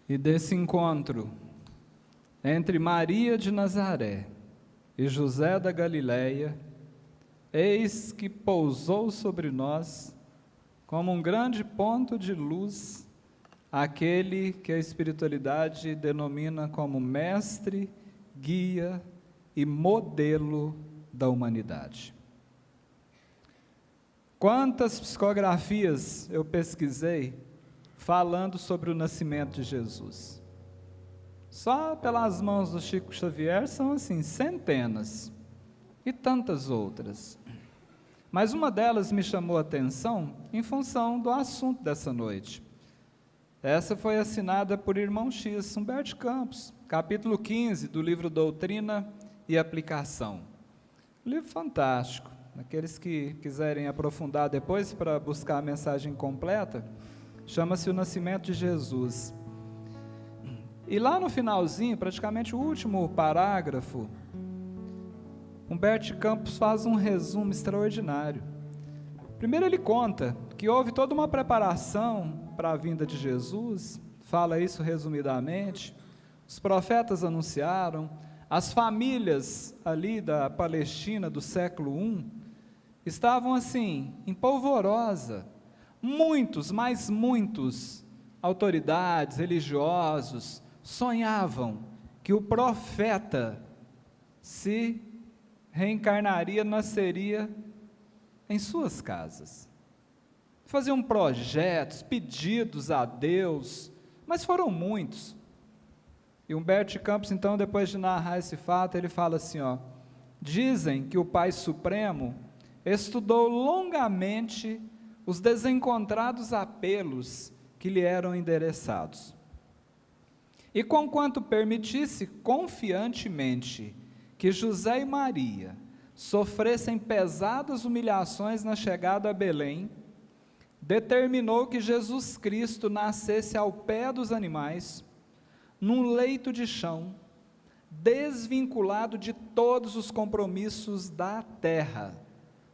E desse encontro entre Maria de Nazaré e José da Galileia, eis que pousou sobre nós, como um grande ponto de luz, aquele que a espiritualidade denomina como mestre, guia e modelo da humanidade. Quantas psicografias eu pesquisei falando sobre o nascimento de Jesus. Só pelas mãos do Chico Xavier são assim, centenas, e tantas outras. Mas uma delas me chamou a atenção em função do assunto dessa noite. Essa foi assinada por Irmão X, Humberto Campos, capítulo 15 do livro Doutrina e Aplicação. Livro fantástico. Aqueles que quiserem aprofundar depois para buscar a mensagem completa, chama-se O Nascimento de Jesus. E lá no finalzinho, praticamente o último parágrafo, Humberto Campos faz um resumo extraordinário. Primeiro ele conta que houve toda uma preparação para a vinda de Jesus, fala isso resumidamente, os profetas anunciaram, as famílias ali da Palestina do século I estavam assim, em polvorosa. Muitos, mas muitos, autoridades, religiosos, sonhavam que o profeta se reencarnaria, nasceria em suas casas. Faziam projetos, pedidos a Deus, mas foram muitos. E Humberto Campos, então, depois de narrar esse fato, ele fala assim, dizem que o Pai Supremo estudou longamente os desencontrados apelos que lhe eram endereçados. E conquanto permitisse confiantemente que José e Maria sofressem pesadas humilhações na chegada a Belém, determinou que Jesus Cristo nascesse ao pé dos animais, num leito de chão, desvinculado de todos os compromissos da terra,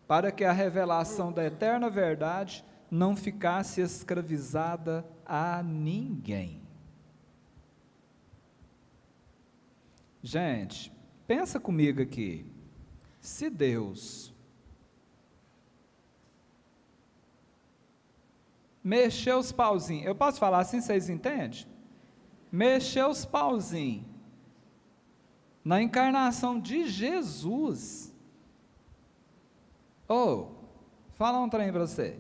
para que a revelação da eterna verdade não ficasse escravizada a ninguém. Gente, pensa comigo aqui. Se Deus mexeu os pauzinhos, eu posso falar assim, vocês entendem? Mexeu os pauzinhos na encarnação de Jesus. Fala um trem para você.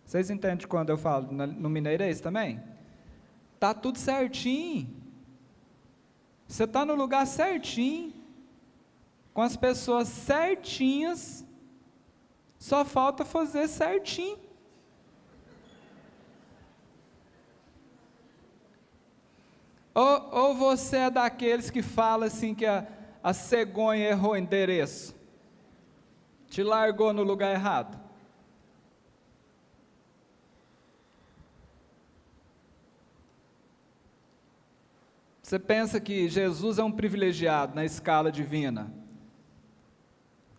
Vocês entendem quando eu falo no mineirês também? Tá tudo certinho. Você está no lugar certinho, com as pessoas certinhas, só falta fazer certinho. Ou você é daqueles que fala assim que a cegonha errou o endereço, te largou no lugar errado. Você pensa que Jesus é um privilegiado na escala divina?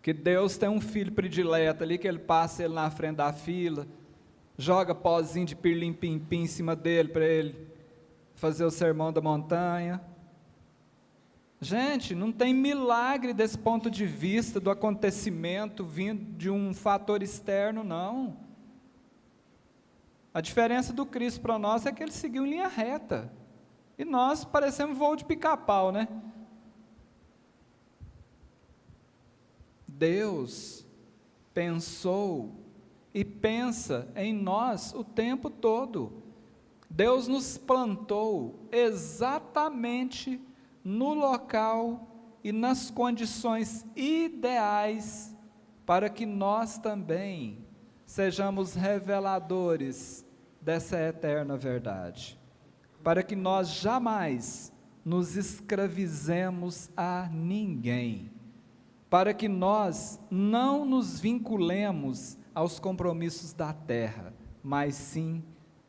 Que Deus tem um filho predileto ali, que ele passa ele na frente da fila, joga pozinho de pirlim-pim-pim em cima dele para ele fazer o sermão da montanha. Gente, não tem milagre desse ponto de vista do acontecimento vindo de um fator externo, não. A diferença do Cristo para nós é que ele seguiu em linha reta. E nós parecemos voo de pica-pau, né? Deus pensou e pensa em nós o tempo todo. Deus nos plantou exatamente no local e nas condições ideais para que nós também sejamos reveladores dessa eterna verdade. Para que nós jamais nos escravizemos a ninguém, para que nós não nos vinculemos aos compromissos da terra, mas sim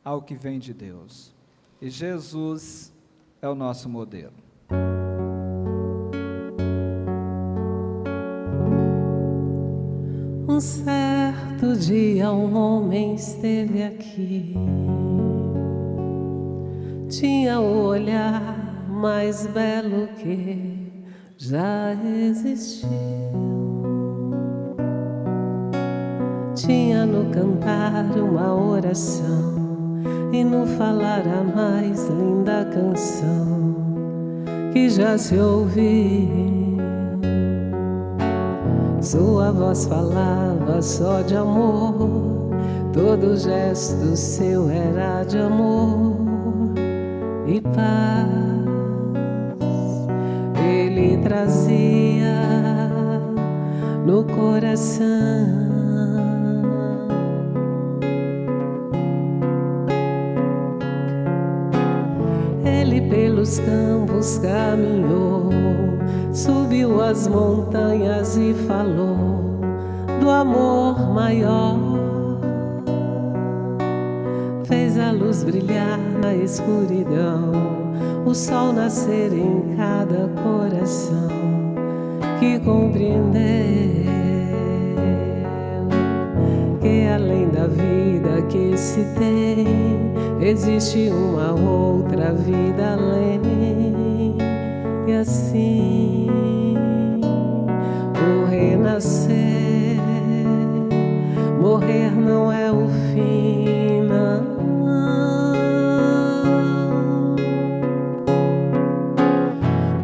ao que vem de Deus. E Jesus é o nosso modelo. Um certo dia um homem esteve aqui. Tinha o olhar mais belo que já existiu. Tinha no cantar uma oração e no falar a mais linda canção que já se ouviu. Sua voz falava só de amor, todo gesto seu era de amor e paz. Ele trazia no coração. Ele pelos campos caminhou, subiu as montanhas e falou do amor maior. Fez a luz brilhar na escuridão, o sol nascer em cada coração que compreendeu que além da vida que se tem, existe uma outra vida além. E assim o renascer, morrer não é o fim, não.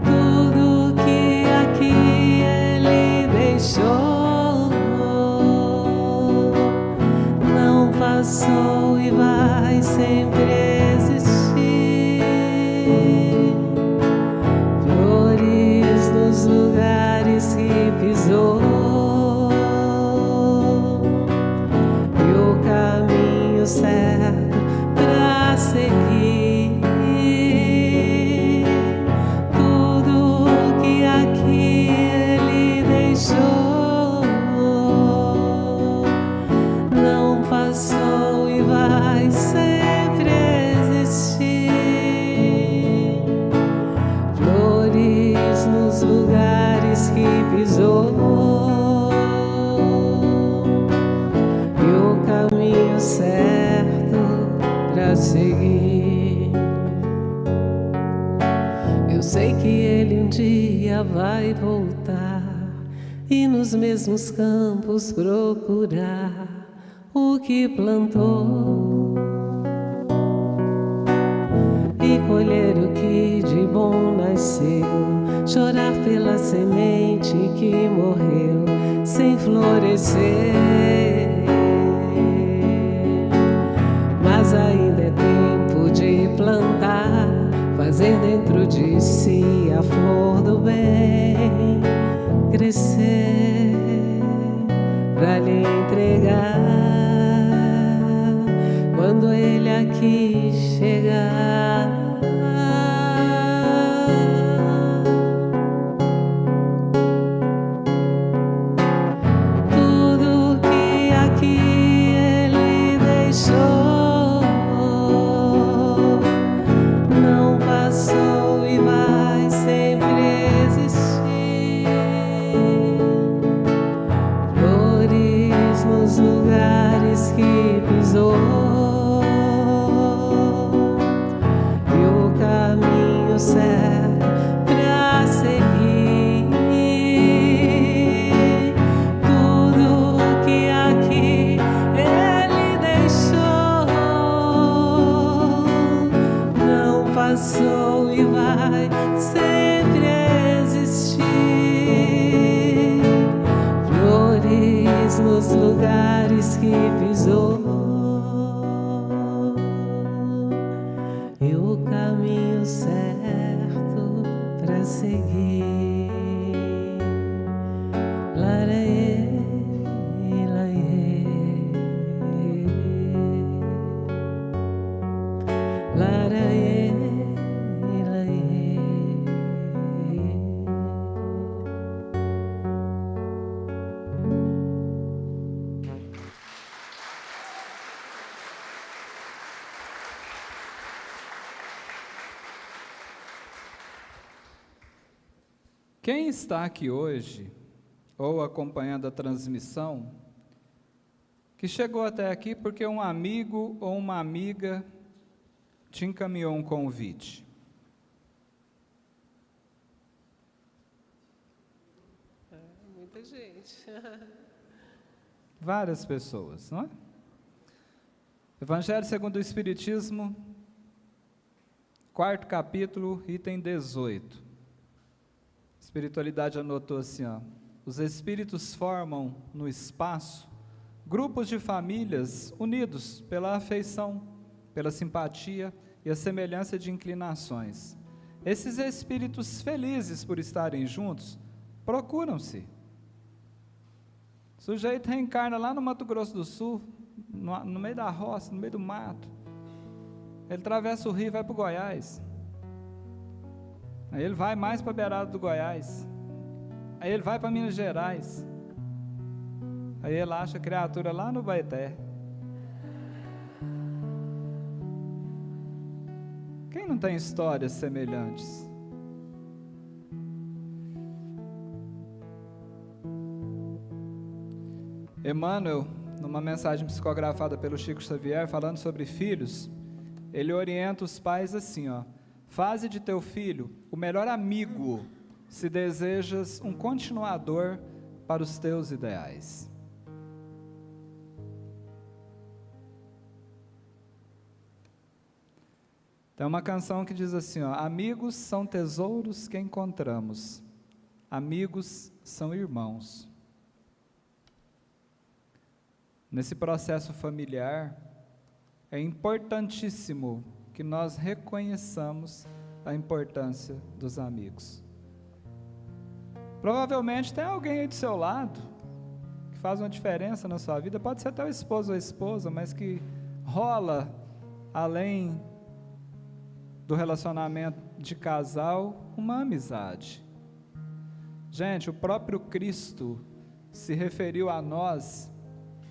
Tudo que aqui ele deixou não passou e vai sempre existir. Flores nos lugares que pisou, dia vai voltar e nos mesmos campos procurar o que plantou e colher o que de bom nasceu, chorar pela semente que morreu sem florescer. Mas ainda é tempo de plantar, fazer dentro de si a flor do bem crescer, pra lhe entregar quando ele aqui chegar. Tudo que aqui ele deixou não passou e vai sempre existir. Flores nos lugares que pisou e o caminho certo pra seguir. Tudo que aqui ele deixou não passou e vai sempre existir. Flores nos lugares que pisou e o caminho certo pra seguir. Laraê, laê, laraê, laê. Quem está aqui hoje, ou acompanhando a transmissão, que chegou até aqui porque um amigo ou uma amiga te encaminhou um convite? Muita gente. Várias pessoas, não é? Evangelho segundo o Espiritismo, 4º capítulo, item 18. Espiritualidade anotou assim, ó: os espíritos formam no espaço grupos de famílias unidos pela afeição, pela simpatia e a semelhança de inclinações. Esses espíritos felizes por estarem juntos procuram-se. O sujeito reencarna lá no Mato Grosso do Sul, no meio da roça, no meio do mato. Ele atravessa o rio e vai para o Goiás. Aí ele vai mais para a beirada do Goiás. Aí ele vai para Minas Gerais. Aí ele acha a criatura lá no Baeté. Quem não tem histórias semelhantes? Emmanuel, numa mensagem psicografada pelo Chico Xavier, falando sobre filhos, ele orienta os pais assim, ó: faze de teu filho o melhor amigo, se desejas um continuador para os teus ideais. Tem uma canção que diz assim, ó: amigos são tesouros que encontramos, amigos são irmãos. Nesse processo familiar, é importantíssimo que nós reconheçamos a importância dos amigos. Provavelmente tem alguém aí do seu lado que faz uma diferença na sua vida, pode ser até o esposo ou a esposa, mas que rola além do relacionamento de casal, uma amizade. Gente, o próprio Cristo se referiu a nós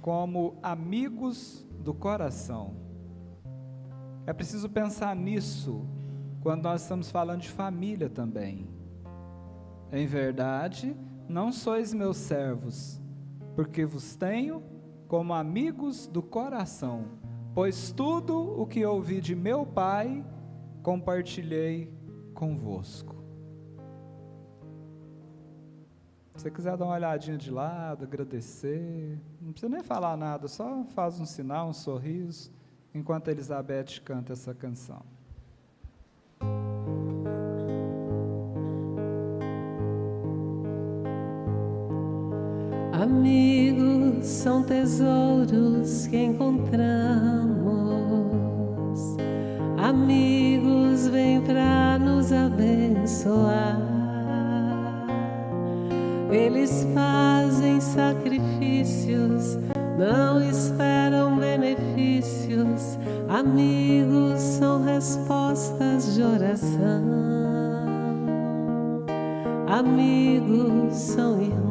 como amigos do coração. É preciso pensar nisso quando nós estamos falando de família também. Em verdade, não sois meus servos, porque vos tenho como amigos do coração, pois tudo o que ouvi de meu Pai, compartilhei convosco. Se você quiser dar uma olhadinha de lado, agradecer, não precisa nem falar nada, só faz um sinal, um sorriso, enquanto a Elizabeth canta essa canção. Amigos são tesouros que encontramos, amigos vêm para nos abençoar. Eles fazem sacrifícios, não esperam benefícios. Amigos são respostas de oração. Amigos são irmãos.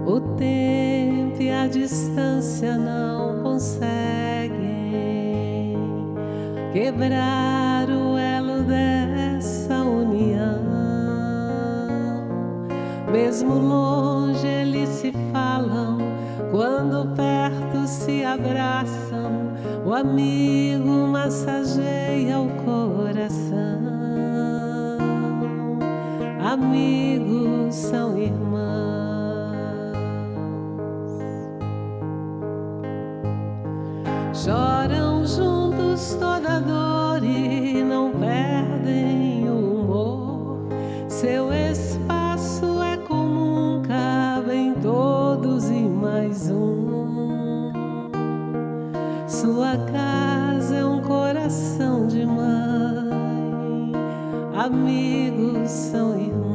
O tempo e a distância não conseguem quebrar o elo dessa união. Mesmo longe eles se falam, quando perto se abraçam. O amigo massageia o coração. Amigos são irmãos. Choram juntos toda dor e não perdem o humor. Seu espaço é comum, cabem todos e mais um. Sua casa é um coração de mãe. Amigos são irmãos.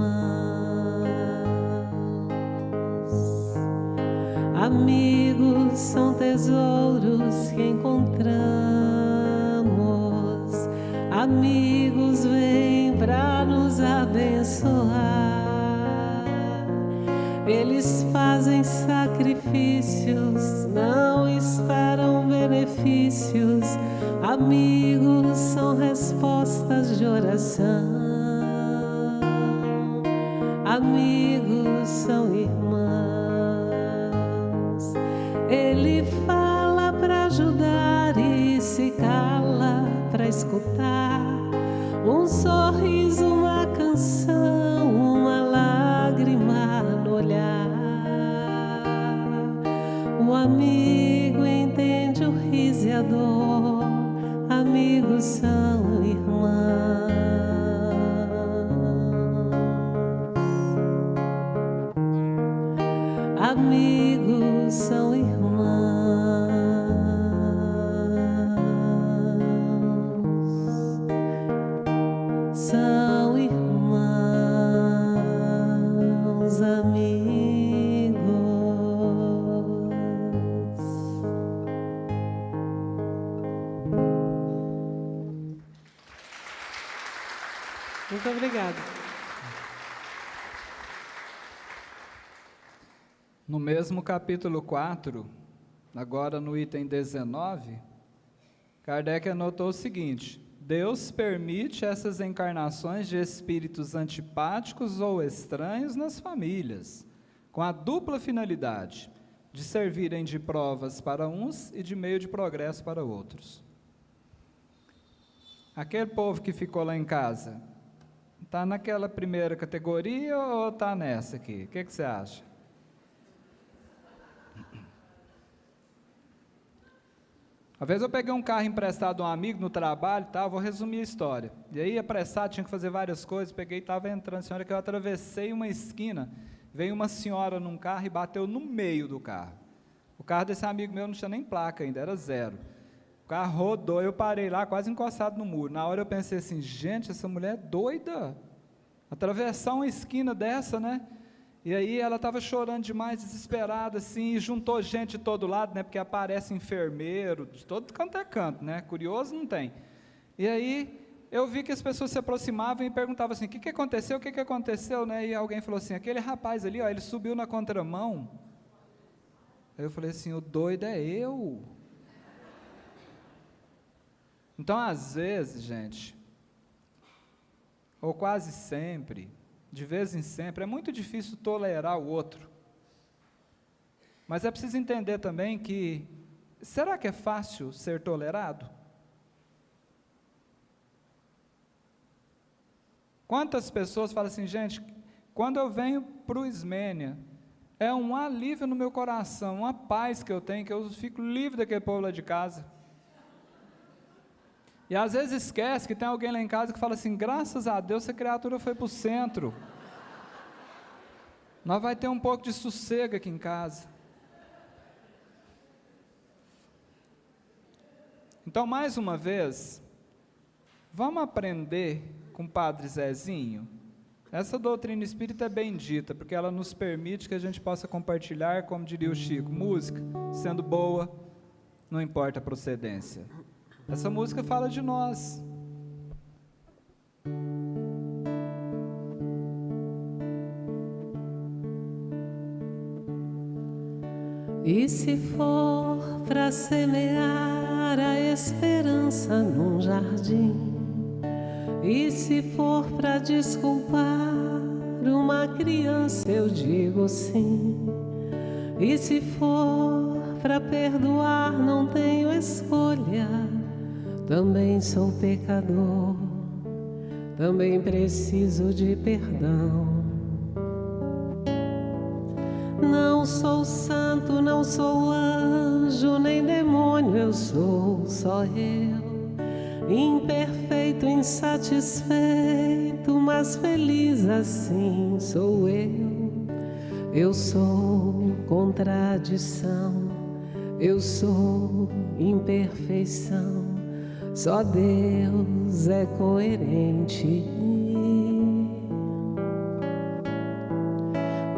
Amigos são tesouros que encontramos. Amigos vêm para nos abençoar. Eles fazem sacrifícios, não esperam benefícios. Amigos são respostas de oração. Amigos são irmãos. Ele fala para ajudar e se cala para escutar. Um sorriso, uma canção, uma lágrima no olhar. O amigo entende o riso e a dor. Amigos são irmãos. Amigos são irmãos. São irmãos, amigos. Muito obrigada. No mesmo capítulo 4, agora no item 19, Kardec anotou o seguinte: Deus permite essas encarnações de espíritos antipáticos ou estranhos nas famílias, com a dupla finalidade de servirem de provas para uns e de meio de progresso para outros. Aquele povo que ficou lá em casa, está naquela primeira categoria ou está nessa aqui? O que você acha? Uma vez eu peguei um carro emprestado de um amigo no trabalho, tá? Vou resumir a história. E aí, apressado, tinha que fazer várias coisas, peguei e estava entrando. A hora que eu atravessei uma esquina, veio uma senhora num carro e bateu no meio do carro. O carro desse amigo meu não tinha nem placa ainda, era zero. O carro rodou, eu parei lá, quase encostado no muro. Na hora eu pensei assim, gente, essa mulher é doida. Atravessar uma esquina dessa, né? E aí ela estava chorando demais, desesperada, assim, e juntou gente de todo lado, né? Porque aparece enfermeiro, de todo canto é canto, né? Curioso não tem. E aí eu vi que as pessoas se aproximavam e perguntavam assim, o que aconteceu, o que aconteceu, né? E alguém falou assim, aquele rapaz ali, ó, ele subiu na contramão. Aí eu falei assim, o doido é eu. Então, às vezes, gente, ou quase sempre, de vez em sempre, é muito difícil tolerar o outro. Mas é preciso entender também que, será que é fácil ser tolerado? Quantas pessoas falam assim, gente, quando eu venho para o Ismênia, é um alívio no meu coração, uma paz que eu tenho, que eu fico livre daquele povo lá de casa. E às vezes esquece que tem alguém lá em casa que fala assim, graças a Deus essa criatura foi para o centro. Nós vamos ter um pouco de sossego aqui em casa. Então, mais uma vez, vamos aprender com o Padre Zezinho? Essa doutrina espírita é bendita, porque ela nos permite que a gente possa compartilhar, como diria o Chico, música, sendo boa, não importa a procedência. Essa música fala de nós. E se for para semear a esperança num jardim, e se for para desculpar uma criança, eu digo sim. E se for para perdoar, não tenho escolha. Também sou pecador, também preciso de perdão. Não sou santo, não sou anjo, nem demônio, eu sou só eu. Imperfeito, insatisfeito, mas feliz assim sou eu. Eu sou contradição, eu sou imperfeição, só Deus é coerente.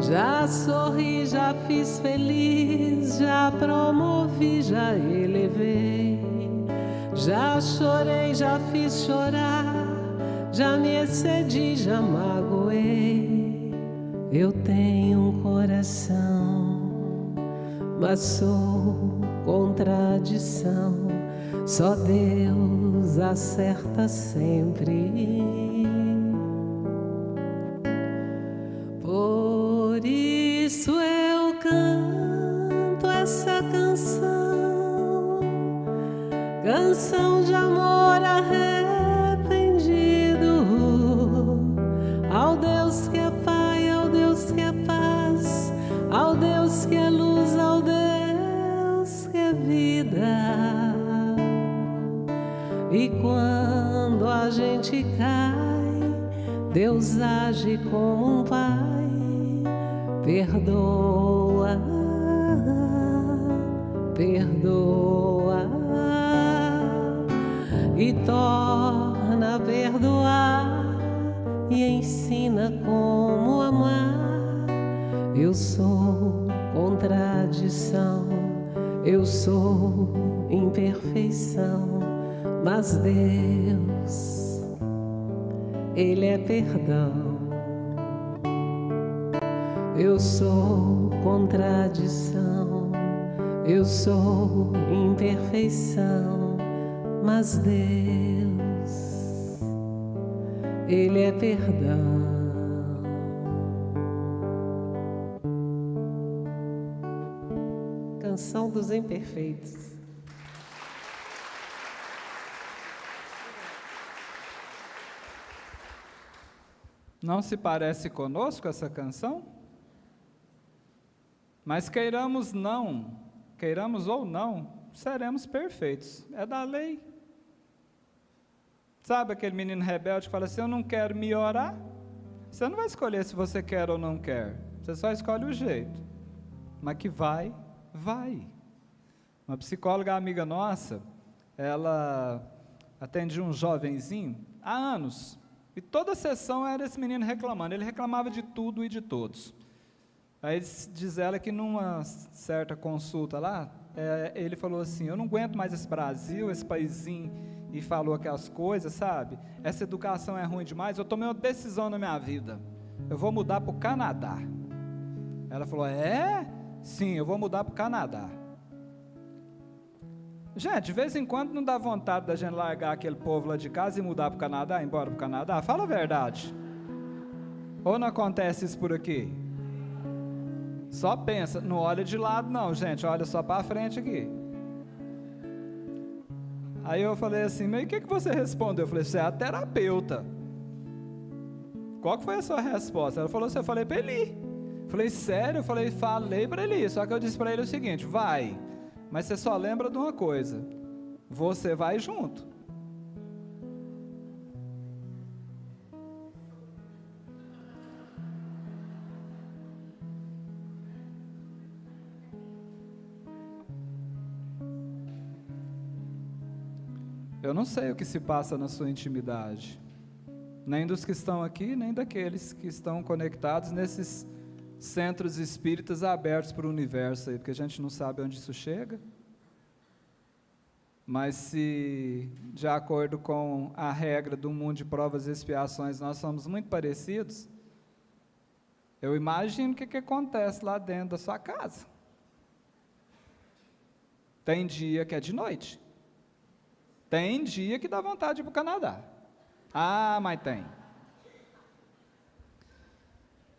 Já sorri, já fiz feliz, já promovi, já elevei. Já chorei, já fiz chorar, já me excedi, já magoei. Eu tenho um coração, mas sou contradição. Só Deus acerta sempre. Por isso eu canto essa canção, canção de amor arrependido, ao Deus que é Pai, ao Deus que é paz, ao Deus que é luz, ao Deus que é vida. E quando a gente cai, Deus age como um Pai, perdoa, perdoa e torna a perdoar e ensina como amar. Eu sou contradição, eu sou imperfeição, mas Deus, Ele é perdão. Eu sou contradição, eu sou imperfeição, mas Deus, Ele é perdão. Canção dos Imperfeitos. Não se parece conosco essa canção? Mas queiramos ou não, seremos perfeitos. É da lei. Sabe aquele menino rebelde que fala assim, eu não quero me orar? Você não vai escolher se você quer ou não quer. Você só escolhe o jeito. Mas que vai, vai. Uma psicóloga amiga nossa, ela atendia um jovenzinho há anos. E toda sessão era esse menino reclamando. Ele reclamava de tudo e de todos. Aí diz ela que numa certa consulta lá, ele falou assim, eu não aguento mais esse Brasil, esse paizinho, e falou aquelas coisas, sabe? Essa educação é ruim demais, eu tomei uma decisão na minha vida. Eu vou mudar para o Canadá. Ela falou, Sim, eu vou mudar para o Canadá. Gente, de vez em quando não dá vontade da gente largar aquele povo lá de casa e mudar para o Canadá, embora para o Canadá? Fala a verdade. Ou não acontece isso por aqui? Só pensa, não olha de lado não, gente, olha só para frente aqui. Aí eu falei assim, mas o que você respondeu? Eu falei, você é a terapeuta. Qual que foi a sua resposta? Ela falou assim, eu falei para ele ir. Falei, sério? Eu falei para ele ir. Só que eu disse para ele o seguinte, vai, mas você só lembra de uma coisa, você vai junto. Eu não sei o que se passa na sua intimidade, nem dos que estão aqui, nem daqueles que estão conectados nesses centros espíritas abertos para o universo aí, porque a gente não sabe onde isso chega. Mas se, de acordo com a regra do mundo de provas e expiações, nós somos muito parecidos, eu imagino o que acontece lá dentro da sua casa. Tem dia que é de noite. Tem dia que dá vontade de ir para o Canadá. Ah, mas tem.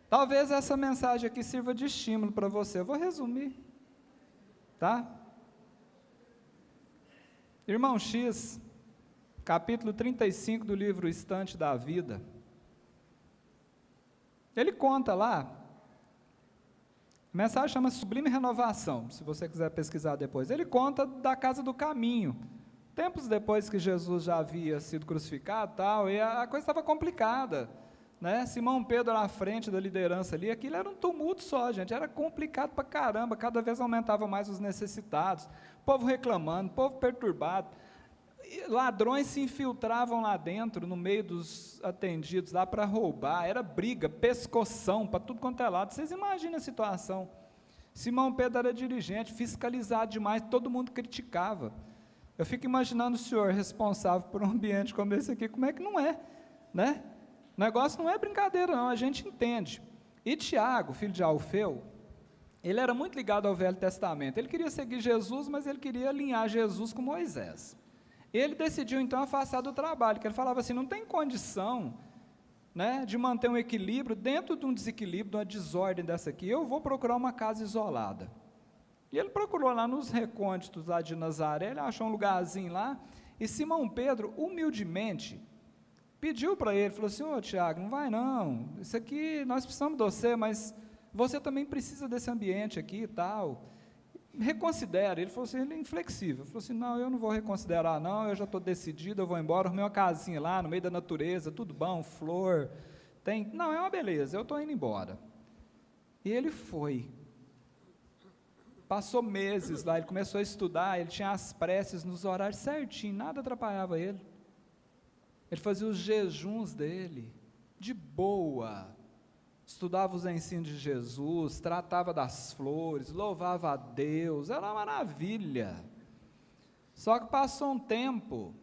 Talvez essa mensagem aqui sirva de estímulo para você. Eu vou resumir, tá? Irmão X, capítulo 35 do livro Estante da Vida. Ele conta lá, a mensagem chama Sublime Renovação, se você quiser pesquisar depois. Ele conta da Casa do Caminho, tempos depois que Jesus já havia sido crucificado e a coisa estava complicada, né? Simão Pedro na frente da liderança ali, aquilo era um tumulto só, gente, era complicado pra caramba, cada vez aumentava mais os necessitados, povo reclamando, povo perturbado, ladrões se infiltravam lá dentro, no meio dos atendidos lá para roubar, era briga, pescoção, para tudo quanto é lado. Vocês imaginem a situação. Simão Pedro era dirigente, fiscalizado demais, todo mundo criticava. Eu fico imaginando o senhor responsável por um ambiente como esse aqui, como é que não é, né? O negócio não é brincadeira não, a gente entende. E Tiago, filho de Alfeu, ele era muito ligado ao Velho Testamento, ele queria seguir Jesus, mas ele queria alinhar Jesus com Moisés. Ele decidiu então afastar do trabalho, que ele falava assim, não tem condição, né, de manter um equilíbrio dentro de um desequilíbrio, de uma desordem dessa aqui, eu vou procurar uma casa isolada. E ele procurou lá nos recônditos lá de Nazaré, ele achou um lugarzinho lá, e Simão Pedro, humildemente, pediu para ele, falou assim, ô Tiago, não vai não, isso aqui, nós precisamos de você, mas você também precisa desse ambiente aqui e tal, reconsidera. Ele falou assim, ele é inflexível, falou assim, não, eu não vou reconsiderar não, eu já estou decidido, eu vou embora, arrumei uma casinha lá, no meio da natureza, tudo bom, flor, não, é uma beleza, eu estou indo embora. E ele foi. Passou meses lá, ele começou a estudar, ele tinha as preces nos horários certinho, nada atrapalhava ele. Ele fazia os jejuns dele, de boa, estudava os ensinos de Jesus, tratava das flores, louvava a Deus, era uma maravilha. Só que passou um tempo,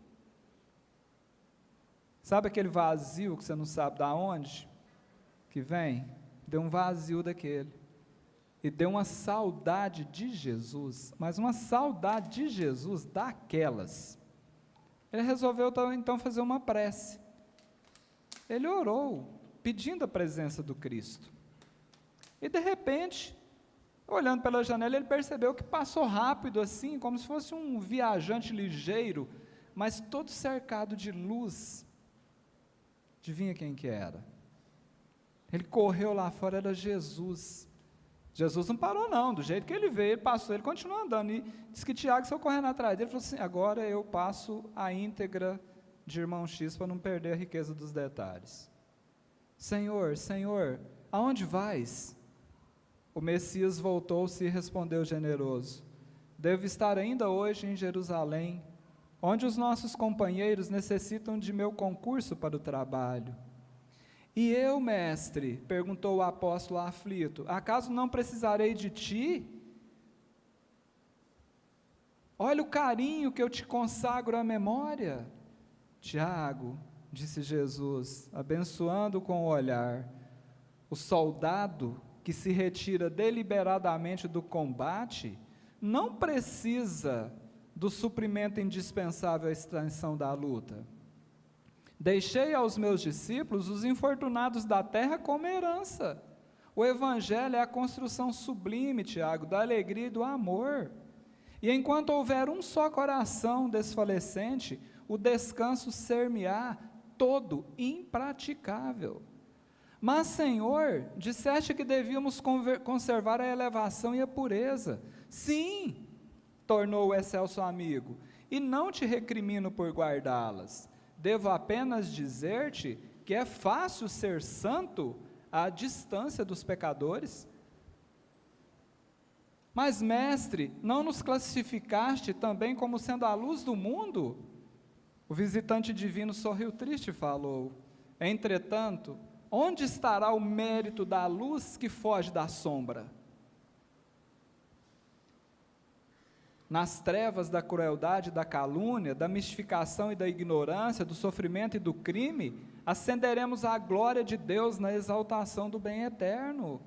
sabe aquele vazio que você não sabe de onde que vem? Deu um vazio daquele. E deu uma saudade de Jesus, mas uma saudade de Jesus daquelas. Ele resolveu então fazer uma prece. Ele orou, pedindo a presença do Cristo. E de repente, olhando pela janela, ele percebeu que passou rápido assim, como se fosse um viajante ligeiro, mas todo cercado de luz. Adivinha quem que era? Ele correu lá fora, era Jesus. Jesus não parou não, do jeito que ele veio, ele passou, ele continuou andando, e disse que Tiago saiu correndo atrás dele, falou assim, agora eu passo a íntegra de irmão X, para não perder a riqueza dos detalhes. Senhor, Senhor, aonde vais? O Messias voltou-se e respondeu generoso, devo estar ainda hoje em Jerusalém, onde os nossos companheiros necessitam de meu concurso para o trabalho. E eu, mestre, perguntou o apóstolo aflito, acaso não precisarei de ti? Olha o carinho que eu te consagro à memória. Tiago, disse Jesus, abençoando com o olhar, o soldado que se retira deliberadamente do combate, não precisa do suprimento indispensável à extensão da luta. Deixei aos meus discípulos os infortunados da terra como herança. O Evangelho é a construção sublime, Tiago, da alegria e do amor. E enquanto houver um só coração desfalecente, o descanso ser-me-á todo impraticável. Mas, Senhor, disseste que devíamos conservar a elevação e a pureza. Sim, tornou o excelso amigo, e não te recrimino por guardá-las. Devo apenas dizer-te que é fácil ser santo à distância dos pecadores. Mas, mestre, não nos classificaste também como sendo a luz do mundo? O visitante divino sorriu triste e falou: entretanto, onde estará o mérito da luz que foge da sombra? Nas trevas da crueldade, da calúnia, da mistificação e da ignorância, do sofrimento e do crime, acenderemos a glória de Deus na exaltação do bem eterno.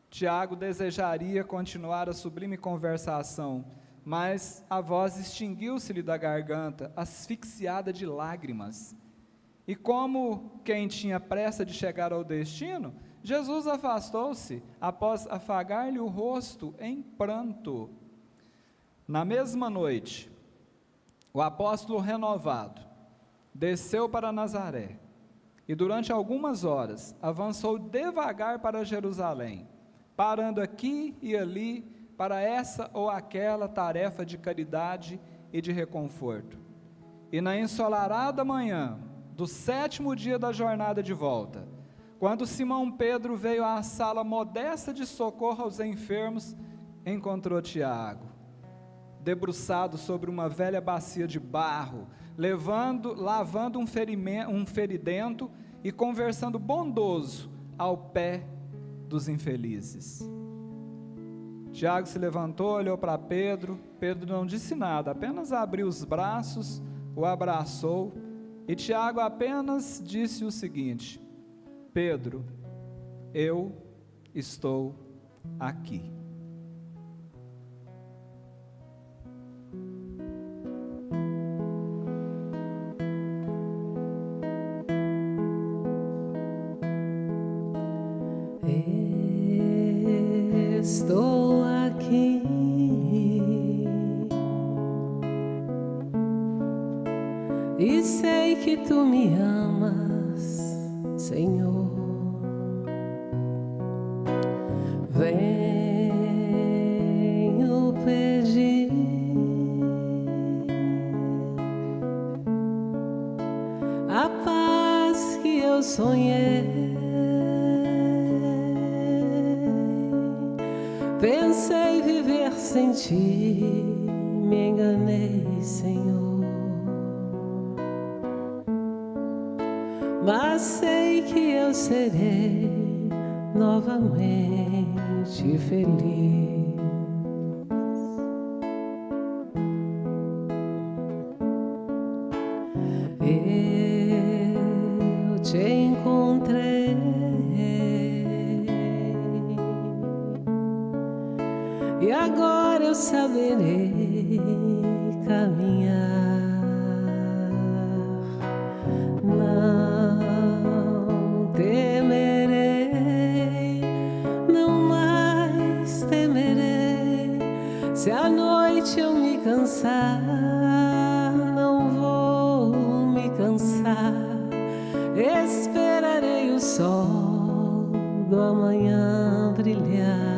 Tiago desejaria continuar a sublime conversação, mas a voz extinguiu-se-lhe da garganta, asfixiada de lágrimas. E como quem tinha pressa de chegar ao destino, Jesus afastou-se, após afagar-lhe o rosto em pranto. Na mesma noite, o apóstolo renovado desceu para Nazaré e durante algumas horas avançou devagar para Jerusalém, parando aqui e ali para essa ou aquela tarefa de caridade e de reconforto. E na ensolarada manhã do 7º dia da jornada de volta, quando Simão Pedro veio à sala modesta de socorro aos enfermos, encontrou Tiago, debruçado sobre uma velha bacia de barro, lavando um feridento e conversando bondoso ao pé dos infelizes. Tiago se levantou, olhou para Pedro. Pedro não disse nada, apenas abriu os braços, o abraçou, e Tiago apenas disse o seguinte: Pedro, eu estou aqui. Estou aqui, e sei que tu me amas, Senhor. Venho pedir a paz que eu sonhei. Pensei viver sem ti, me enganei, Senhor. Mas sei que eu serei novamente feliz. Eu te encontrei e agora eu saberei caminhar. Não temerei, não mais temerei. Se à noite eu me cansar, não vou me cansar. Esperarei o sol do amanhã brilhar.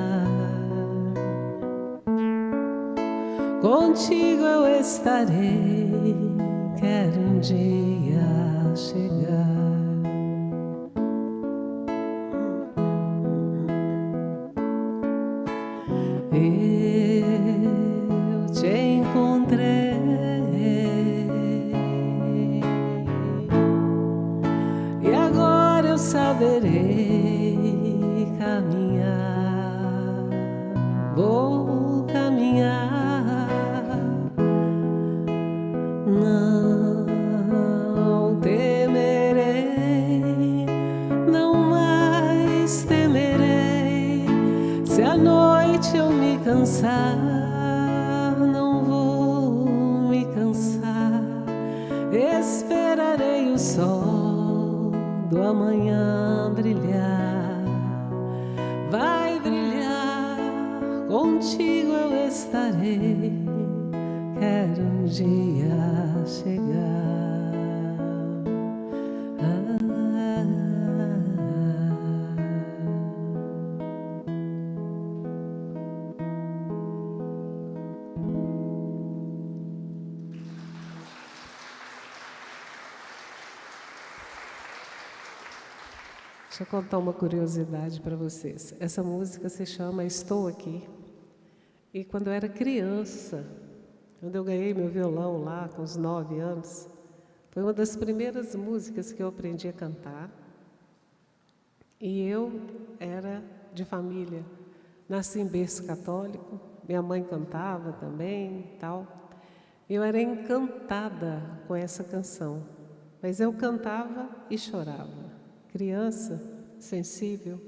Contigo eu estarei, quero um dia chegar. Eu te encontrei e agora eu saberei caminhar. Vou caminhar. Não temerei, não mais temerei. Se à noite eu me cansar, não vou me cansar. Esperarei o sol do amanhã brilhar. Vai brilhar, contigo eu estarei. Quero um dia chegar. Deixa eu contar uma curiosidade para vocês. Essa música se chama Estou Aqui. E quando eu era criança, quando eu ganhei meu violão lá, com os 9 anos, foi uma das primeiras músicas que eu aprendi a cantar. E eu era de família, nasci em berço católico, minha mãe cantava também e tal. Eu era encantada com essa canção, mas eu cantava e chorava. Criança, sensível.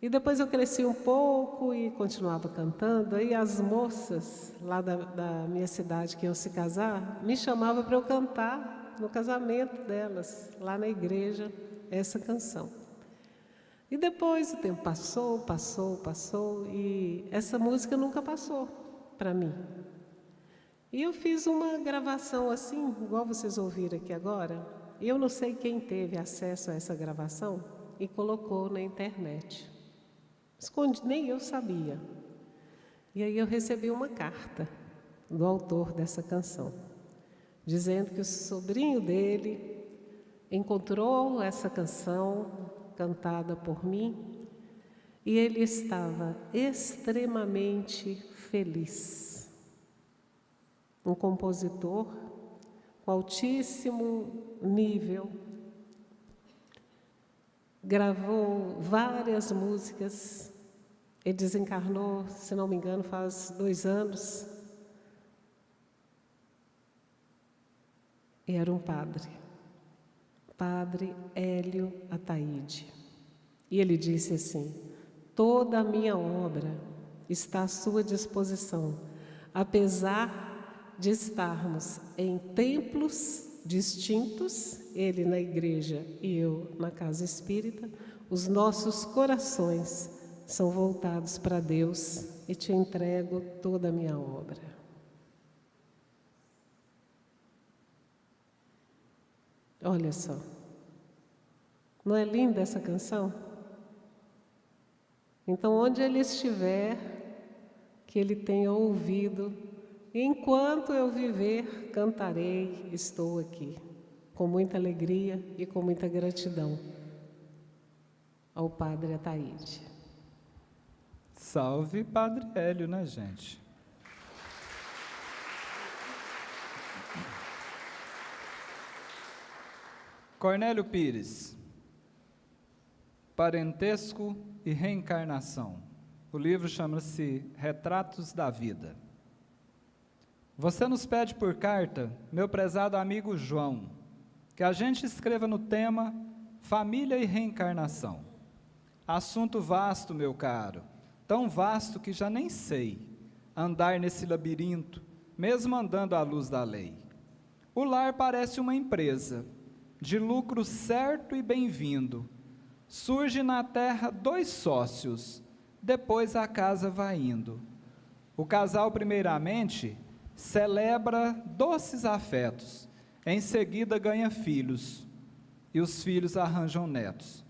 E depois eu cresci um pouco e continuava cantando. Aí as moças lá da minha cidade que iam se casar me chamavam para eu cantar no casamento delas, lá na igreja, essa canção. E depois o tempo passou e essa música nunca passou para mim. E eu fiz uma gravação assim, igual vocês ouviram aqui agora. E eu não sei quem teve acesso a essa gravação e colocou na internet. Nem eu sabia. E aí eu recebi uma carta do autor dessa canção, dizendo que o sobrinho dele encontrou essa canção cantada por mim e ele estava extremamente feliz. Um compositor com altíssimo nível, gravou várias músicas. Ele desencarnou, se não me engano, faz 2 anos. E era um padre, Padre Hélio Ataíde. E ele disse assim: toda a minha obra está à sua disposição, apesar de estarmos em templos distintos, ele na igreja e eu na casa espírita, os nossos corações são voltados para Deus e te entrego toda a minha obra. Olha só, não é linda essa canção? Então, onde ele estiver, que ele tenha ouvido, enquanto eu viver, cantarei, estou aqui, com muita alegria e com muita gratidão ao Padre Ataíde. Salve Padre Hélio, né, gente? Cornélio Pires, Parentesco e Reencarnação. O livro chama-se Retratos da Vida. Você nos pede por carta, meu prezado amigo João, que a gente escreva no tema Família e Reencarnação. Assunto vasto, meu caro, tão vasto que já nem sei andar nesse labirinto, mesmo andando à luz da lei. O lar parece uma empresa, de lucro certo e bem-vindo. Surge na terra 2 sócios, depois a casa vai indo. O casal, primeiramente, celebra doces afetos, em seguida ganha filhos, e os filhos arranjam netos.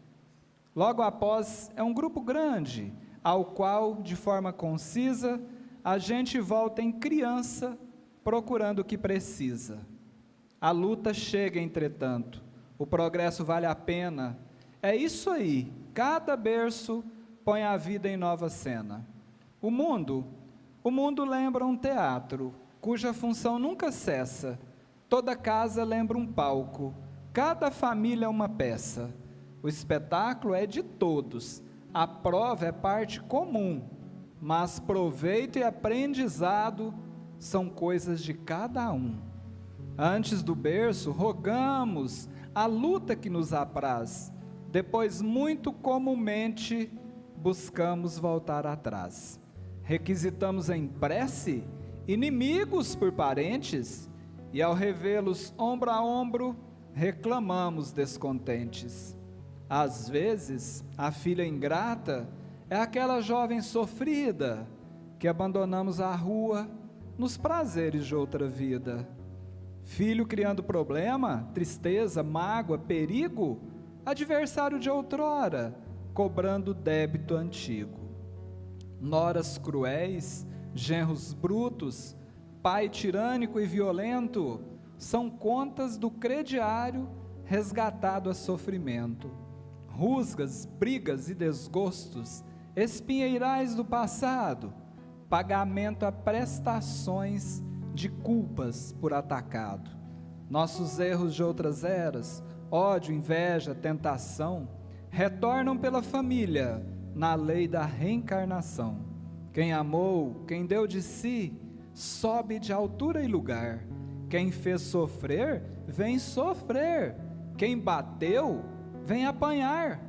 Logo após, é um grupo grande, ao qual, de forma concisa, a gente volta em criança, procurando o que precisa. A luta chega, entretanto, o progresso vale a pena. É isso aí, cada berço põe a vida em nova cena. O mundo lembra um teatro, cuja função nunca cessa. Toda casa lembra um palco, cada família é uma peça. O espetáculo é de todos, a prova é parte comum, mas proveito e aprendizado são coisas de cada um. Antes do berço, rogamos a luta que nos apraz, depois muito comumente buscamos voltar atrás. Requisitamos em prece inimigos por parentes, e ao revê-los ombro a ombro, reclamamos descontentes. Às vezes, a filha ingrata é aquela jovem sofrida, que abandonamos à rua nos prazeres de outra vida. Filho criando problema, tristeza, mágoa, perigo, adversário de outrora, cobrando débito antigo. Noras cruéis, genros brutos, pai tirânico e violento, são contas do crediário resgatado a sofrimento. rusgas, brigas e desgostos, espinheirais do passado, pagamento a prestações de culpas por atacado. Nossos erros de outras eras, ódio, inveja, tentação, retornam pela família na lei da reencarnação. Quem amou, quem deu de si, sobe de altura e lugar. Quem fez sofrer, vem sofrer. Quem bateu, vem apanhar.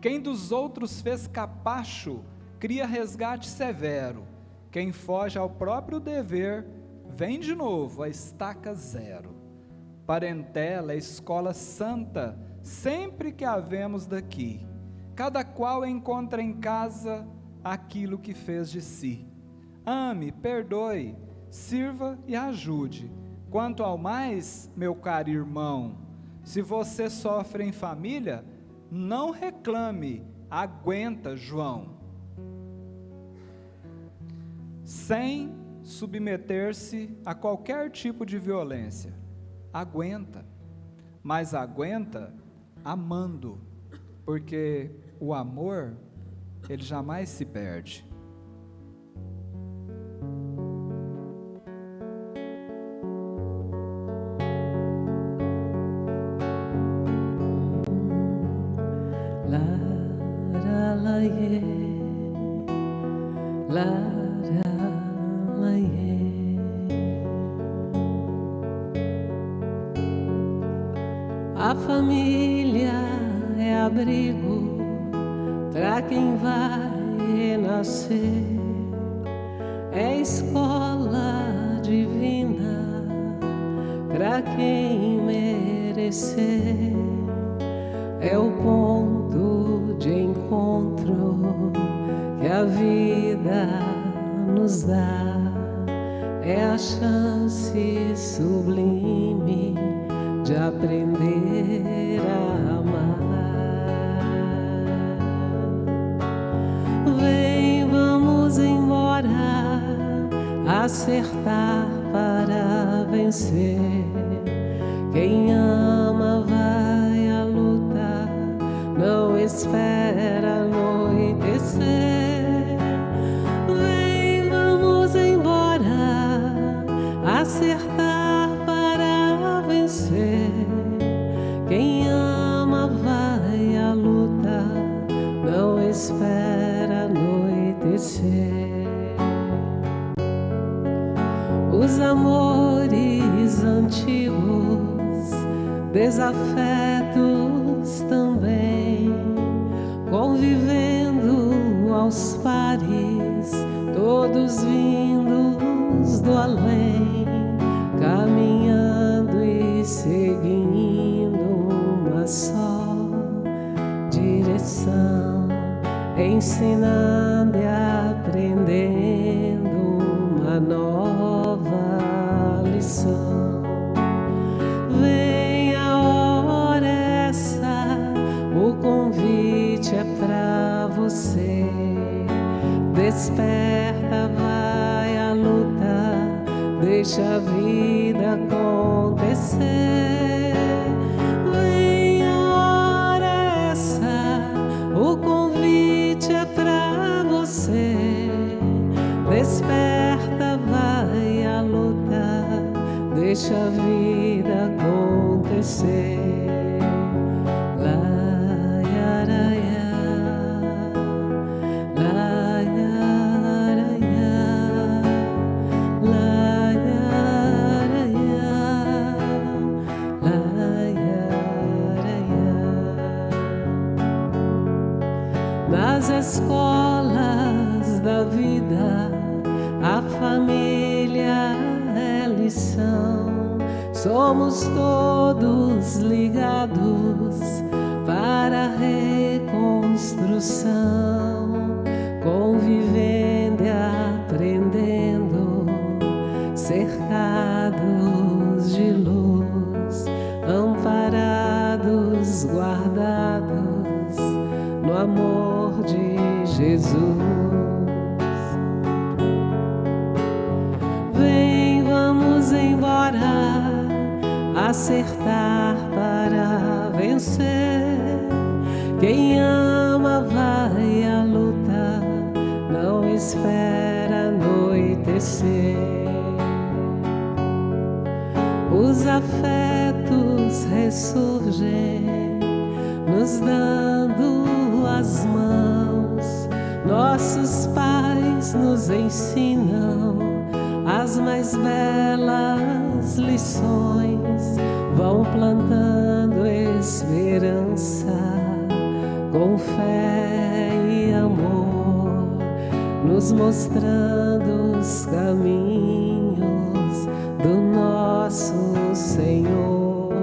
Quem dos outros fez capacho, cria resgate severo. Quem foge ao próprio dever, vem de novo a estaca zero. Parentela é escola santa, sempre que a vemos daqui. Cada qual encontra em casa aquilo que fez de si. Ame, perdoe, sirva e ajude. Quanto ao mais, meu caro irmão, se você sofre em família, não reclame, aguenta, João. Sem submeter-se a qualquer tipo de violência, aguenta, mas aguenta amando, porque o amor, ele jamais se perde. A família é abrigo para quem vai renascer, é escola divina para quem merecer, é o ponto de encontro que a vida nos dá, é a chance sublime de aprender a amar. Vem, vamos embora, acertar para vencer. Quem ama vai à luta, não espera anoitecer. Vem, vamos embora, acertar para vencer. Quem ama vai à luta, não espera anoitecer. Os amores antigos, desafetos também, convivendo aos pares, todos vindos do além, caminhando e seguindo uma só direção, ensinando e aprendendo uma nova lição. Vem a hora essa, o convite é pra você. Desperta, vai à luta, deixa a vida acontecer. Vem a hora essa, o convite é pra você. Desperta, vai à luta, deixa a vida acontecer. Nas escolas da vida, a família é lição. Somos todos ligados para a reconstrução, convivendo e aprendendo, cercados de luz, amparados, guardados no amor de Jesus. Vem, vamos embora, acertar para vencer. Quem ama vai à luta, não espera anoitecer. Os afetos ressurgem, nos dando as mãos. Nossos pais nos ensinam as mais belas lições, vão plantando esperança com fé e amor, nos mostrando os caminhos do nosso Senhor.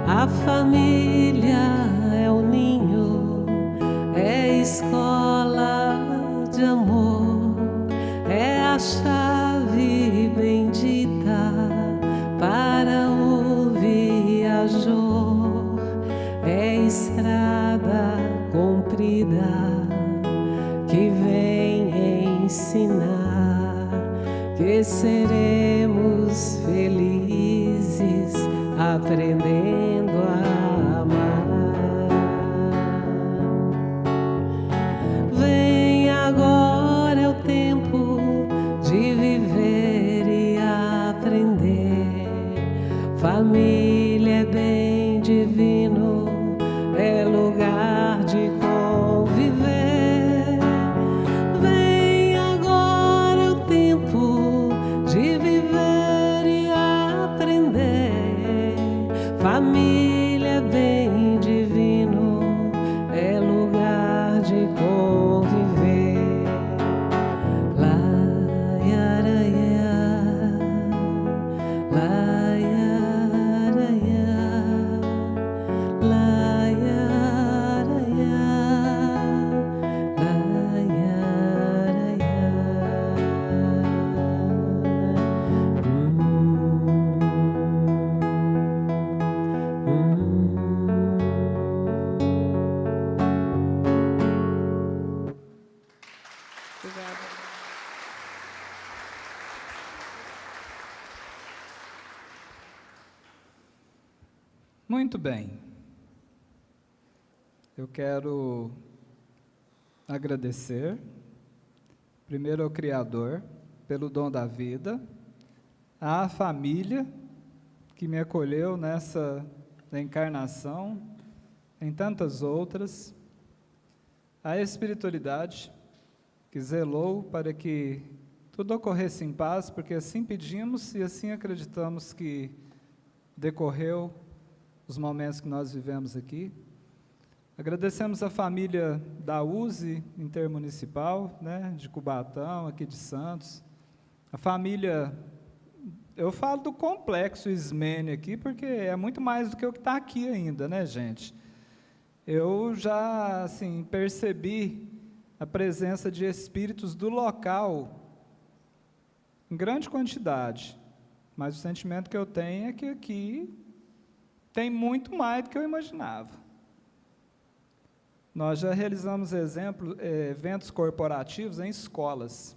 A família é o ninho, é escola de amor, é a chave bendita para o viajor, é estrada comprida que vem ensinar que seremos felizes aprendendo a amar. Vem agora é o tempo de viver e aprender. Família é bem divino, é lugar de conviver. Vem agora é o tempo de viver e aprender. Família é bem divino, é lugar de conviver. Lá, yaraya, lá, yaraya, lá, yaraya, lá, Muito bem. Eu quero agradecer, primeiro ao Criador, pelo dom da vida, à família que me acolheu nessa encarnação, em tantas outras, à espiritualidade que zelou para que tudo ocorresse em paz, porque assim pedimos e assim acreditamos que decorreu os momentos que nós vivemos aqui. Agradecemos a família da USE Intermunicipal, né, de Cubatão, aqui de Santos. A família, eu falo do complexo Ismene aqui, porque é muito mais do que o que está aqui ainda, né, gente? Eu já, assim, percebi a presença de espíritos do local em grande quantidade, mas o sentimento que eu tenho é que aqui tem muito mais do que eu imaginava. Nós já realizamos eventos corporativos em escolas.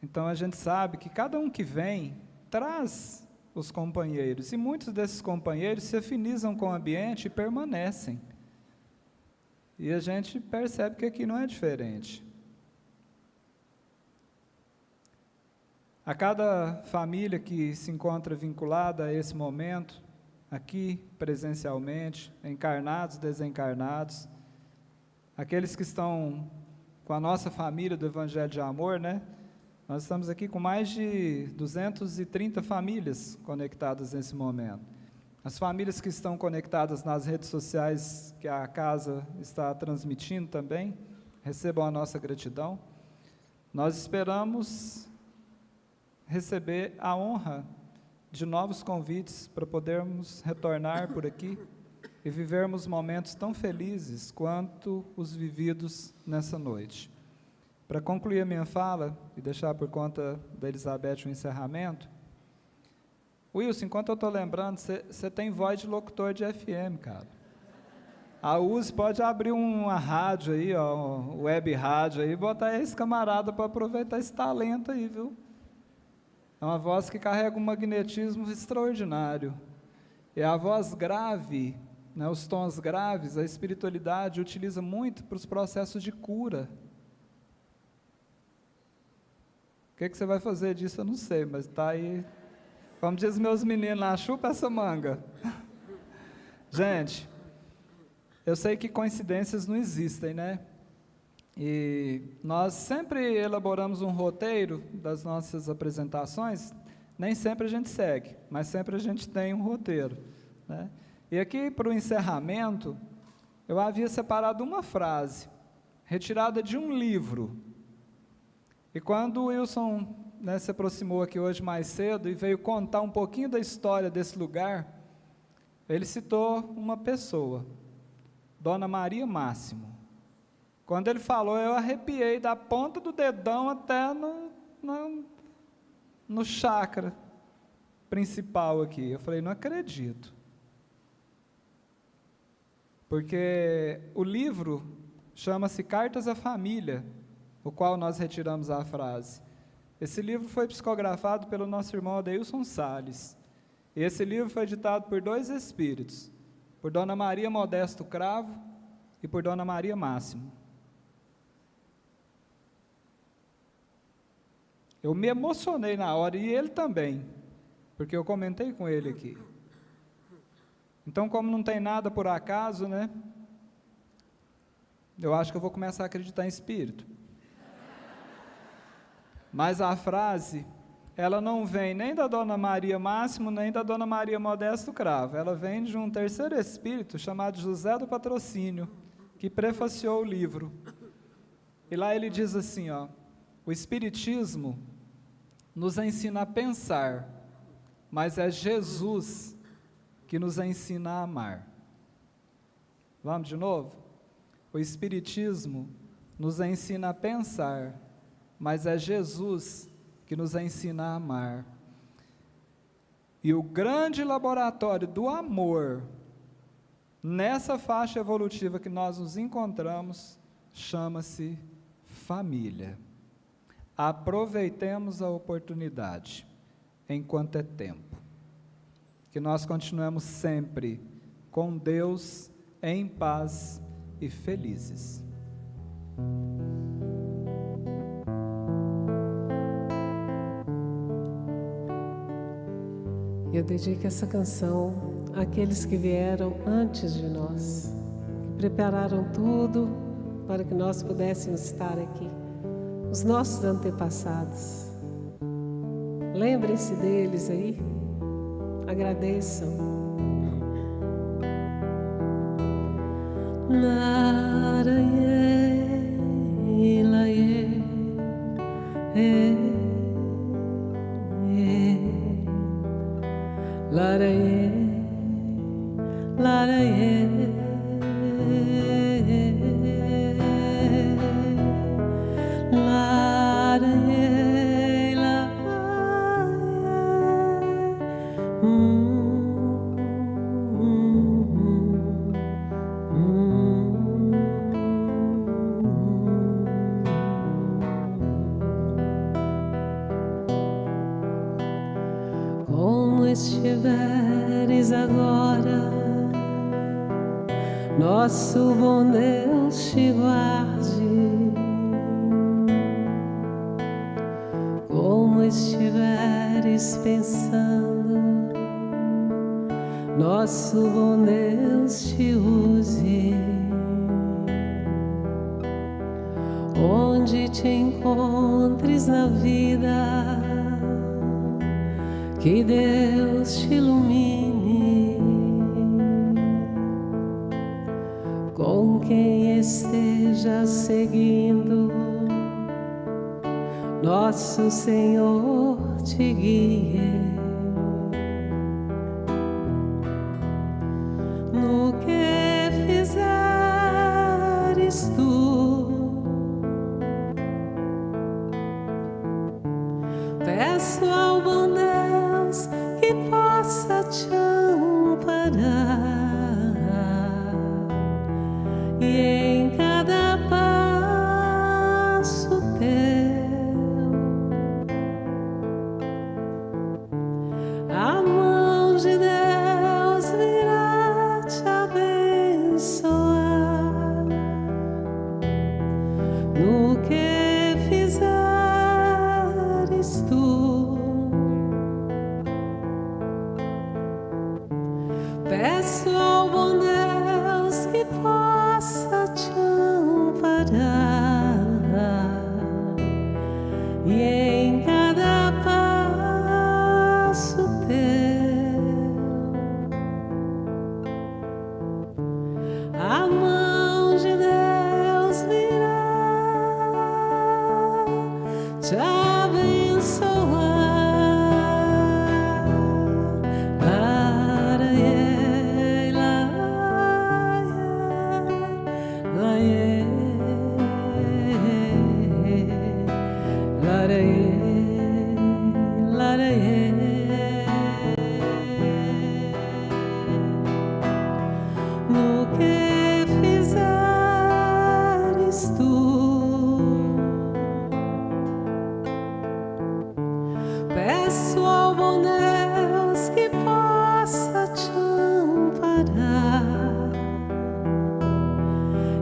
Então, a gente sabe que cada um que vem traz os companheiros, e muitos desses companheiros se afinizam com o ambiente e permanecem. E a gente percebe que aqui não é diferente. A cada família que se encontra vinculada a esse momento, aqui presencialmente, encarnados, desencarnados, aqueles que estão com a nossa família do Evangelho de Amor, né? Nós estamos aqui com mais de 230 famílias conectadas nesse momento. As famílias que estão conectadas nas redes sociais que a casa está transmitindo também, recebam a nossa gratidão. Nós esperamos receber a honra de novos convites para podermos retornar por aqui e vivermos momentos tão felizes quanto os vividos nessa noite. Para concluir a minha fala e deixar por conta da Elizabeth o encerramento, Wilson, enquanto eu estou lembrando, você tem voz de locutor de FM, cara. A USE pode abrir uma rádio aí, ó, web rádio aí, e botar esse camarada para aproveitar esse talento aí, viu? É uma voz que carrega um magnetismo extraordinário. É a voz grave né, os tons graves, a espiritualidade utiliza muito para os processos de cura. O que você vai fazer disso, eu não sei, mas está aí. Como diz meus meninos lá, chupa essa manga. Gente, eu sei que coincidências não existem, né? E nós sempre elaboramos um roteiro das nossas apresentações, nem sempre a gente segue, mas sempre a gente tem um roteiro, né? E aqui, para o encerramento, eu havia separado uma frase, retirada de um livro. E quando o Wilson, né, se aproximou aqui hoje mais cedo e veio contar um pouquinho da história desse lugar, ele citou uma pessoa, Dona Maria Máximo. Quando ele falou, eu arrepiei da ponta do dedão até no chakra principal aqui. Eu falei, não acredito. Porque o livro chama-se Cartas à Família, o qual nós retiramos a frase. Esse livro foi psicografado pelo nosso irmão Adeilson Salles. E esse livro foi editado por 2 espíritos, por Dona Maria Modesto Cravo e por Dona Maria Máximo. Eu me emocionei na hora, e ele também, porque eu comentei com ele aqui. Então, como não tem nada por acaso, né? Eu acho que eu vou começar a acreditar em espírito. Mas a frase, ela não vem nem da Dona Maria Máximo, nem da Dona Maria Modesto Cravo. Ela vem de um terceiro espírito chamado José do Patrocínio, que prefaciou o livro. E lá ele diz assim, ó, o Espiritismo nos ensina a pensar, mas é Jesus que nos ensina a amar. Vamos de novo? O Espiritismo nos ensina a pensar, mas é Jesus que nos ensina a amar. E o grande laboratório do amor, nessa faixa evolutiva que nós nos encontramos, chama-se família. Aproveitemos a oportunidade, enquanto é tempo. Que nós continuemos sempre com Deus, em paz e felizes. Eu dedico essa canção àqueles que vieram antes de nós, que prepararam tudo para que nós pudéssemos estar aqui, os nossos antepassados. Lembrem-se deles aí, agradeçam. Como estiveres agora, nosso bom Deus te guarde. Como estiveres pensando, nosso bom Deus te use. Onde te encontres na vida, que Deus te ilumine. Com quem esteja seguindo, nosso Senhor te guie. No que fizeres tu, peço ao bom Deus que possa te amparar, e em cada passo teu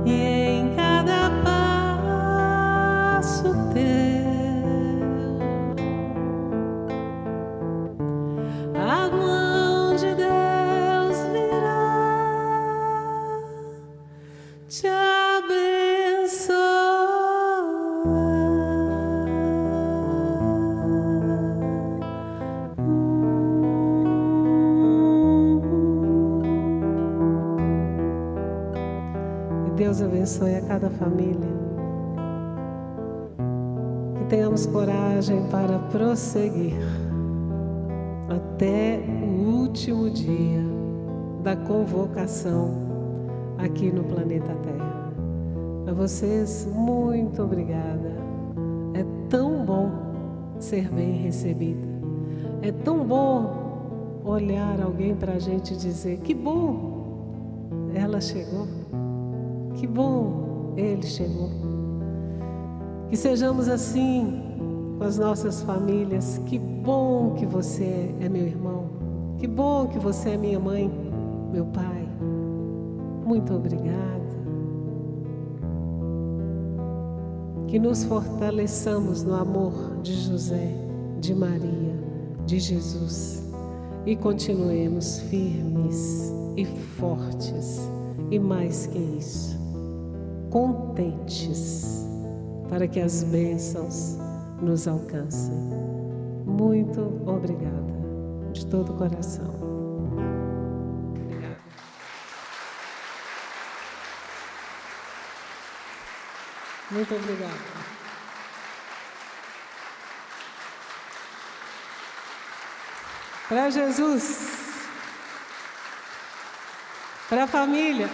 e em cada passo teu a mão de Deus virá te Deus abençoe a cada família. Que tenhamos coragem para prosseguir até o último dia da convocação aqui no planeta Terra. A vocês, muito obrigada. É tão bom ser bem recebida. É tão bom olhar alguém para a gente dizer: que bom, ela chegou. Que bom, ele chegou. Que sejamos assim com as nossas famílias. Que bom que você é meu irmão. Que bom que você é minha mãe, meu pai. Muito obrigada. Que nos fortaleçamos no amor de José, de Maria, de Jesus. E continuemos firmes e fortes. E mais que isso, contentes, para que as bênçãos nos alcancem. Muito obrigada, de todo o coração. Obrigada. Muito obrigada. Para Jesus, para a família.